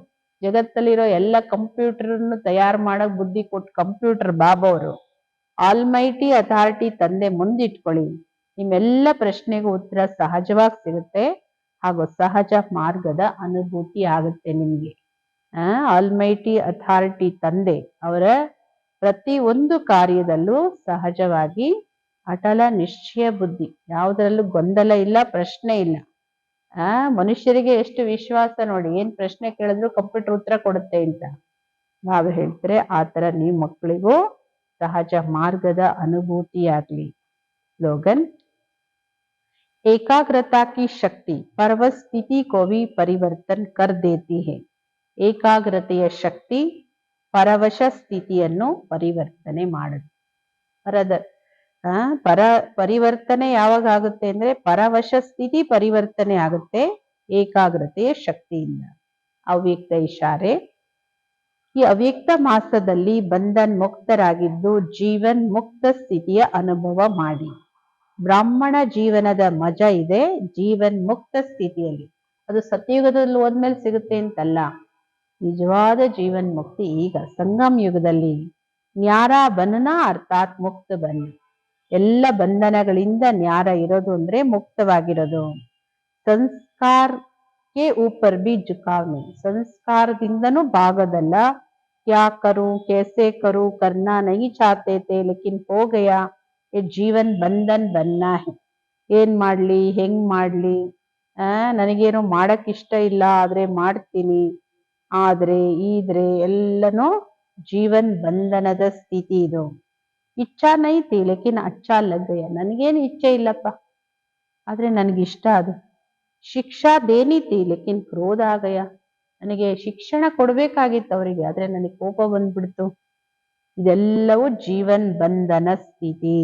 ಜಗತ್ತಲ್ಲಿರೋ ಎಲ್ಲ ಕಂಪ್ಯೂಟರ್ನು ತಯಾರು ಮಾಡಕ್ ಬುದ್ಧಿ ಕೊಟ್ಟು ಕಂಪ್ಯೂಟರ್ ಬಾಬಾ ಅವರು ಆಲ್ಮೈಟಿ ಅಥಾರಿಟಿ ತಂದೆ ಮುಂದಿಟ್ಕೊಳ್ಳಿ, ನಿಮ್ಮೆಲ್ಲ ಪ್ರಶ್ನೆಗೂ ಉತ್ತರ ಸಹಜವಾಗಿ ಸಿಗುತ್ತೆ ಹಾಗೂ ಸಹಜ ಮಾರ್ಗದ ಅನುಭೂತಿ ಆಗುತ್ತೆ ನಿಮ್ಗೆ. ಆಲ್ಮೈಟಿ ಅಥಾರಿಟಿ ತಂದೆ ಅವರ ಪ್ರತಿ ಒಂದು ಕಾರ್ಯದಲ್ಲೂ ಸಹಜವಾಗಿ ಅಟಲ ನಿಶ್ಚಯ ಬುದ್ಧಿ, ಯಾವುದರಲ್ಲೂ ಗೊಂದಲ ಇಲ್ಲ, ಪ್ರಶ್ನೆ ಇಲ್ಲ. ಮನುಷ್ಯರಿಗೆ ಎಷ್ಟು ವಿಶ್ವಾಸ ನೋಡಿ, ಏನ್ ಪ್ರಶ್ನೆ ಕೇಳಿದ್ರು ಕಂಪ್ಯೂಟರ್ ಉತ್ತರ ಕೊಡುತ್ತೆ ಅಂತ ನಾವು ಹೇಳ್ತಾರೆ. ಆ ತರ ನೀವು ಮಕ್ಕಳಿಗೂ ಸಹಜ ಮಾರ್ಗದ ಅನುಭೂತಿ ಆಗ್ಲಿ. ಸ್ಲೋಗನ್, एकाग्रता की शक्ति पर्वत स्थिति को भी परिवर्तन कर देती है. ಏಕಾಗ್ರತೆಯ ಶಕ್ತಿ ಪರವಶ ಸ್ಥಿತಿಯನ್ನು ಪರಿವರ್ತನೆ ಮಾಡುತ್ತೆ. ಪರಿವರ್ತನೆ ಯಾವಾಗ ಆಗುತ್ತೆ ಅಂದ್ರೆ ಪರವಶ ಸ್ಥಿತಿ ಪರಿವರ್ತನೆ ಆಗುತ್ತೆ ಏಕಾಗ್ರತೆಯ ಶಕ್ತಿಯಿಂದ. ಅವ್ಯಕ್ತ ಇಶಾರೆ, ಈ ಅವ್ಯಕ್ತ ಮಾಸದಲ್ಲಿ ಬಂಧನ್ ಮುಕ್ತರಾಗಿದ್ದು ಜೀವನ್ ಮುಕ್ತ ಸ್ಥಿತಿಯ ಅನುಭವ ಮಾಡಿ. ಬ್ರಾಹ್ಮಣ ಜೀವನದ ಮಜಾ ಇದೆ ಜೀವನ್ ಮುಕ್ತ ಸ್ಥಿತಿಯಲ್ಲಿ. ಅದು ಸತ್ಯಯುಗದಲ್ಲಿ ಹೋದ್ಮೇಲೆ ಸಿಗುತ್ತೆ ಅಂತಲ್ಲ, ನಿಜವಾದ ಜೀವನ್ ಮುಕ್ತಿ ಈಗ ಸಂಗಮ್ ಯುಗದಲ್ಲಿ. ನ್ಯಾರ ಬನ್ನ ಅರ್ಥಾತ್ ಮುಕ್ತ ಬನ್ನ, ಎಲ್ಲ ಬಂಧನಗಳಿಂದ ನ್ಯಾರ ಇರೋದು ಅಂದ್ರೆ ಮುಕ್ತವಾಗಿರೋದು. ಸಂಸ್ಕಾರಕ್ಕೆ ಊಪರ್ ಬಿ ಜುಕಾವ್ನೆ, ಸಂಸ್ಕಾರದಿಂದನೂ ಭಾಗದಲ್ಲ. ಕ್ಯಾ ಕರು ಕೇಸೆ ಕರು ಕರ್ನಾ ನಹಿ ಚಾಹತೆ ಥೆ ಲೇಕಿನ್ ಹೋ ಗಯಾ ये ಜೀವನ್ ಬಂಧನ್ ಬನ್ನ ಹೈ. ಏನ್ ಮಾಡ್ಲಿ, ಹೆಂಗ್ ಮಾಡ್ಲಿ, ನನಗೇನು ಮಾಡಕ್ ಇಷ್ಟ ಇಲ್ಲ ಆದ್ರೆ ಮಾಡ್ತೀನಿ, ಆದ್ರೆ ಈದ್ರೆ ಎಲ್ಲನೂ ಜೀವನ್ ಬಂಧನದ ಸ್ಥಿತಿ ಇದು. ಇಚ್ಛಾ ನೈ ತಿ ಲೇಕಿನ್ ಅಚ್ಚಾ ಲಗ್ ಗಯಾ, ನನಗೇನು ಇಚ್ಛೆ ಇಲ್ಲಪ್ಪ ಆದ್ರೆ ನನಗಿಷ್ಟ ಅದು. ಶಿಕ್ಷಾ ದೇನಿ ತಿ ಲೇಕಿನ್ ಕ್ರೋಧ ಆ ಗಯಾ, ನನಗೆ ಶಿಕ್ಷಣ ಕೊಡ್ಬೇಕಾಗಿತ್ತು ಅವರಿಗೆ ಆದ್ರೆ ನನಗೆ ಕೋಪ ಬಂದ್ಬಿಡ್ತು. ಇದೆಲ್ಲವೂ ಜೀವನ್ ಬಂಧನ ಸ್ಥಿತಿ.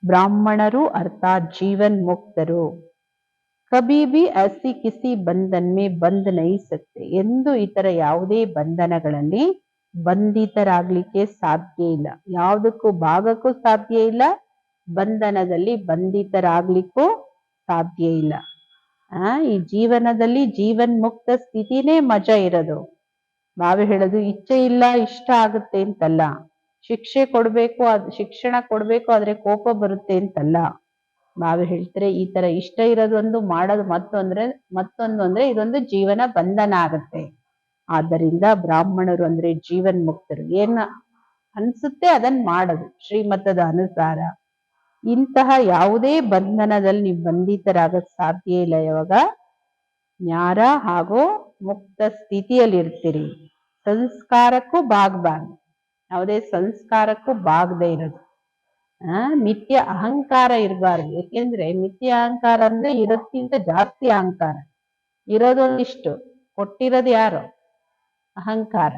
ಬ್ರಾಹ್ಮಣರು ಅರ್ಥಾತ್ ಜೀವನ್ ಮುಕ್ತರು ಕಭಿ ಭಿ ಐಸಿ ಕಿಸಿ ಬಂಧನ್ ಮೇ ಬಂದ್ ನಹಿ ಸಕ್ತೆ, ಎಂದು ಇತರ ಯಾವುದೇ ಬಂಧನಗಳಲ್ಲಿ ಬಂಧಿತರಾಗ್ಲಿಕ್ಕೆ ಸಾಧ್ಯ ಇಲ್ಲ. ಯಾವುದಕ್ಕೂ ಭಾಗಕ್ಕೂ ಸಾಧ್ಯ ಇಲ್ಲ, ಬಂಧನದಲ್ಲಿ ಬಂಧಿತರಾಗ್ಲಿಕ್ಕೂ ಸಾಧ್ಯ ಇಲ್ಲ. ಈ ಜೀವನದಲ್ಲಿ ಜೀವನ್ ಮುಕ್ತ ಸ್ಥಿತಿನೇ ಮಜಾ ಇರೋದು. ನಾವೇ ಹೇಳೋದು ಇಚ್ಛೆ ಇಲ್ಲ ಇಷ್ಟ ಆಗುತ್ತೆ ಅಂತಲ್ಲ, ಶಿಕ್ಷೆ ಕೊಡ್ಬೇಕು ಶಿಕ್ಷಣ ಕೊಡ್ಬೇಕು ಆದ್ರೆ ಕೋಪ ಬರುತ್ತೆ ಅಂತಲ್ಲ. ನಾವೇ ಹೇಳ್ತಾರೆ ಈ ತರ ಇಷ್ಟ ಇರೋದೊಂದು ಮಾಡೋದು ಮತ್ತೊಂದು ಅಂದ್ರೆ ಇದೊಂದು ಜೀವನ ಬಂಧನ ಆಗುತ್ತೆ. ಆದ್ದರಿಂದ ಬ್ರಾಹ್ಮಣರು ಅಂದ್ರೆ ಜೀವನ್ ಮುಕ್ತರು, ಏನ್ ಅನ್ಸುತ್ತೆ ಅದನ್ನ ಮಾಡೋದು ಶ್ರೀಮತದ ಅನುಸಾರ. ಇಂತಹ ಯಾವುದೇ ಬಂಧನದಲ್ಲಿ ನೀವು ಬಂಧಿತರಾಗಕ್ ಸಾಧ್ಯ ಇಲ್ಲ. ಯಾವಾಗ ನ್ಯಾರ ಹಾಗೂ ಮುಕ್ತ ಸ್ಥಿತಿಯಲ್ಲಿ ಇರ್ತೀರಿ. ಸಂಸ್ಕಾರಕ್ಕೂ ಬಾಗ್ಬಾರ್ದು, ಯಾವುದೇ ಸಂಸ್ಕಾರಕ್ಕೂ ಬಾಗದೆ ಇರೋದು. ಮಿಥ್ಯ ಅಹಂಕಾರ ಇರಬಾರ್ದು. ಯಾಕೆಂದ್ರೆ ಮಿಥ್ಯ ಅಹಂಕಾರ ಅಂದ್ರೆ ಇರೋದ್ಕಿಂತ ಜಾಸ್ತಿ ಅಹಂಕಾರ. ಇರೋದೊಂದಿಷ್ಟು, ಕೊಟ್ಟಿರೋದು ಯಾರು? ಅಹಂಕಾರ.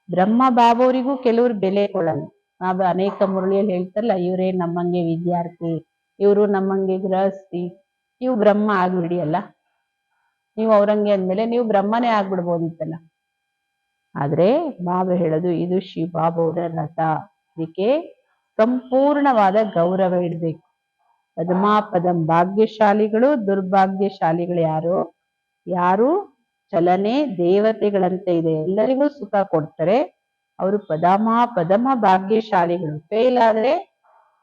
ಬ್ರಹ್ಮ ಬಾಬೋರಿಗೂ ಕೆಲವ್ರು ಬೆಲೆ ಕೊಡಲ್ಲ. ಬಾಬಾ ಅನೇಕ ಮುರಳಿಯಲ್ಲಿ ಹೇಳ್ತಾರಲ್ಲ, ಇವರೇ ನಮ್ಮಂಗೆ ವಿದ್ಯಾರ್ಥಿ, ಇವರು ನಮ್ಮಂಗೆ ಗೃಹಸ್ಥಿ, ನೀವು ಬ್ರಹ್ಮ ಆಗ್ಬಿಡಿ ಅಲ್ಲ, ನೀವು ಅವ್ರಂಗೆ ಅಂದ್ಮೇಲೆ ನೀವು ಬ್ರಹ್ಮನೇ ಆಗ್ಬಿಡ್ಬೋದಿತ್ತಲ್ಲ. ಆದ್ರೆ ಬಾಬಾ ಹೇಳೋದು ಇದು ಶ್ರೀ ಬಾಬೋರ ರಥ, ಇದಕ್ಕೆ ಸಂಪೂರ್ಣವಾದ ಗೌರವ ಇಡ್ಬೇಕು. ಪದಂ ಭಾಗ್ಯಶಾಲಿಗಳು, ದುರ್ಭಾಗ್ಯಶಾಲಿಗಳು ಯಾರು ಚಲನೆ ದೇವತೆಗಳಂತೆ ಇದೆ, ಎಲ್ಲರಿಗೂ ಸುಖ ಕೊಡ್ತಾರೆ, ಅವರು ಪದಮ ಭಾಗ್ಯಶಾಲಿಗಳು. ಫೇಲ್ ಆದ್ರೆ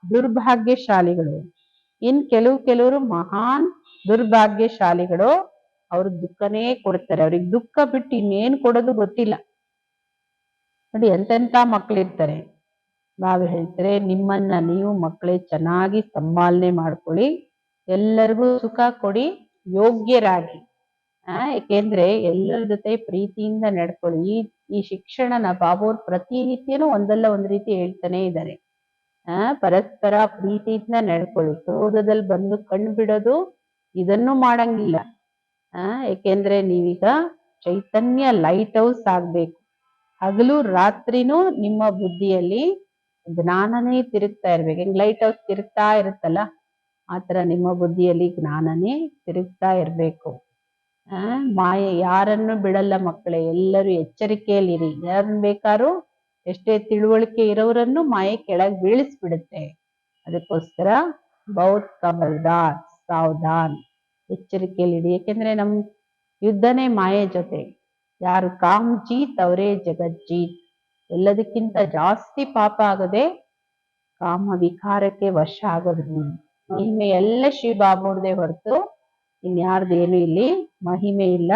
ದುರ್ಭಾಗ್ಯಶಾಲಿಗಳು. ಇನ್ ಕೆಲವರು ಮಹಾನ್ ದುರ್ಭಾಗ್ಯಶಾಲಿಗಳು, ಅವ್ರು ದುಃಖನೇ ಕೊಡ್ತಾರೆ. ಅವ್ರಿಗೆ ದುಃಖ ಬಿಟ್ಟು ಇನ್ನೇನ್ ಕೊಡೋದು ಗೊತ್ತಿಲ್ಲ. ನೋಡಿ ಎಂತೆಂತ ಮಕ್ಳಿರ್ತಾರೆ. ನಾವು ಹೇಳ್ತಾರೆ ನಿಮ್ಮನ್ನ ನೀವು ಮಕ್ಕಳೇ ಚೆನ್ನಾಗಿ ಸಂಪಾಲನೆ ಮಾಡ್ಕೊಳ್ಳಿ, ಎಲ್ಲರಿಗೂ ಸುಖ ಕೊಡಿ, ಯೋಗ್ಯರಾಗಿ. ಯಾಕೆಂದ್ರೆ ಎಲ್ಲರ ಜೊತೆ ಪ್ರೀತಿಯಿಂದ ನಡ್ಕೊಳ್ಳಿ. ಈ ಶಿಕ್ಷಣನ ಬಾಬೋರ್ ಪ್ರತಿನಿತ್ಯನೂ ಒಂದಲ್ಲ ಒಂದ್ ರೀತಿ ಹೇಳ್ತಾನೆ ಇದ್ದಾರೆ. ಪರಸ್ಪರ ಪ್ರೀತಿಯಿಂದ ನಡ್ಕೊಳ್ಳಿ, ಕ್ರೋಧದಲ್ಲಿ ಬಂದು ಕಣ್ಣು ಬಿಡೋದು ಇದನ್ನು ಮಾಡಂಗಿಲ್ಲ. ಯಾಕೆಂದ್ರೆ ನೀವೀಗ ಚೈತನ್ಯ ಲೈಟ್ ಹೌಸ್ ಆಗ್ಬೇಕು. ಹಗಲು ರಾತ್ರಿನೂ ನಿಮ್ಮ ಬುದ್ಧಿಯಲ್ಲಿ ಜ್ಞಾನನೇ ತಿರುಗ್ತಾ ಇರ್ಬೇಕು. ಹೆಂಗ್ ಲೈಟ್ ಹೌಸ್ ತಿರುಗ್ತಾ ಇರುತ್ತಲ್ಲ, ಆತರ ನಿಮ್ಮ ಬುದ್ಧಿಯಲ್ಲಿ ಜ್ಞಾನನೇ ತಿರುಗ್ತಾ ಇರ್ಬೇಕು. ಮಾಯೆ ಯಾರನ್ನು ಬಿಡಲ್ಲ ಮಕ್ಕಳೇ, ಎಲ್ಲರೂ ಎಚ್ಚರಿಕೆಯಲ್ಲಿರಿ. ಯಾರನ್ನ ಬೇಕಾದ್ರೂ, ಎಷ್ಟೇ ತಿಳುವಳಿಕೆ ಇರೋರನ್ನು ಮಾಯೆ ಕೆಳಗೆ ಬೀಳಿಸ್ಬಿಡುತ್ತೆ. ಅದಕ್ಕೋಸ್ಕರ ಬಹುತ್ ಖಬರ್ದಾರ್, ಸಾವಧಾನ್, ಎಚ್ಚರಿಕೆಯಲ್ಲಿಡಿ. ಯಾಕೆಂದ್ರೆ ನಮ್ ಯುದ್ಧನೇ ಮಾಯೆ ಜೊತೆ. ಯಾರು ಕಾಮ್ ಜೀತ್ ಅವರೇ ಜಗಜ್ಜೀತ್. ಎಲ್ಲದಕ್ಕಿಂತ ಜಾಸ್ತಿ ಪಾಪ ಆಗದೆ ಕಾಮ ವಿಕಾರಕ್ಕೆ ವಶ ಆಗೋದು. ಮಹಿಮೆ ಎಲ್ಲ ಶಿವಬಾಬುರ್ದೇ ಹೊರತು ಇನ್ಯಾರ್ದೇನು ಇಲ್ಲಿ ಮಹಿಮೆ ಇಲ್ಲ.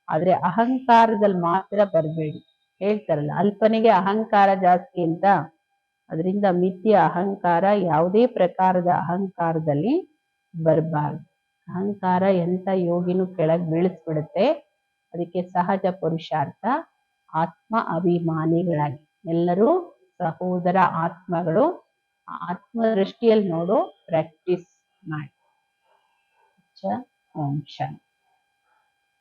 ಆದ್ರೆ ಅಹಂಕಾರದಲ್ಲಿ ಮಾತ್ರ ಬರ್ಬೇಡಿ. ಹೇಳ್ತಾರಲ್ಲ, ಅಲ್ಪನಿಗೆ ಅಹಂಕಾರ ಜಾಸ್ತಿ ಅಂತ. ಅದರಿಂದ ಮಿಥ್ಯ ಅಹಂಕಾರ, ಯಾವುದೇ ಪ್ರಕಾರದ ಅಹಂಕಾರದಲ್ಲಿ ಬರಬಾರ್ದು. ಅಹಂಕಾರ ಎಂತ ಯೋಗಿನೂ ಕೆಳಗೆ ಬೀಳಿಸ್ಬಿಡುತ್ತೆ. ಅದಕ್ಕೆ ಸಹಜ ಪುರುಷಾರ್ಥ ಆತ್ಮ ಅಭಿಮಾನಿಗಳಾಗಿ ಎಲ್ಲರೂ ಸಹೋದರ ಆತ್ಮಗಳು. ಆತ್ಮ ದೃಷ್ಟಿಯಲ್ಲಿ ನೋಡು, ಪ್ರಾಕ್ಟೀಸ್ ಮಾಡಿ. ಓಂ ಶಾಂತಿ.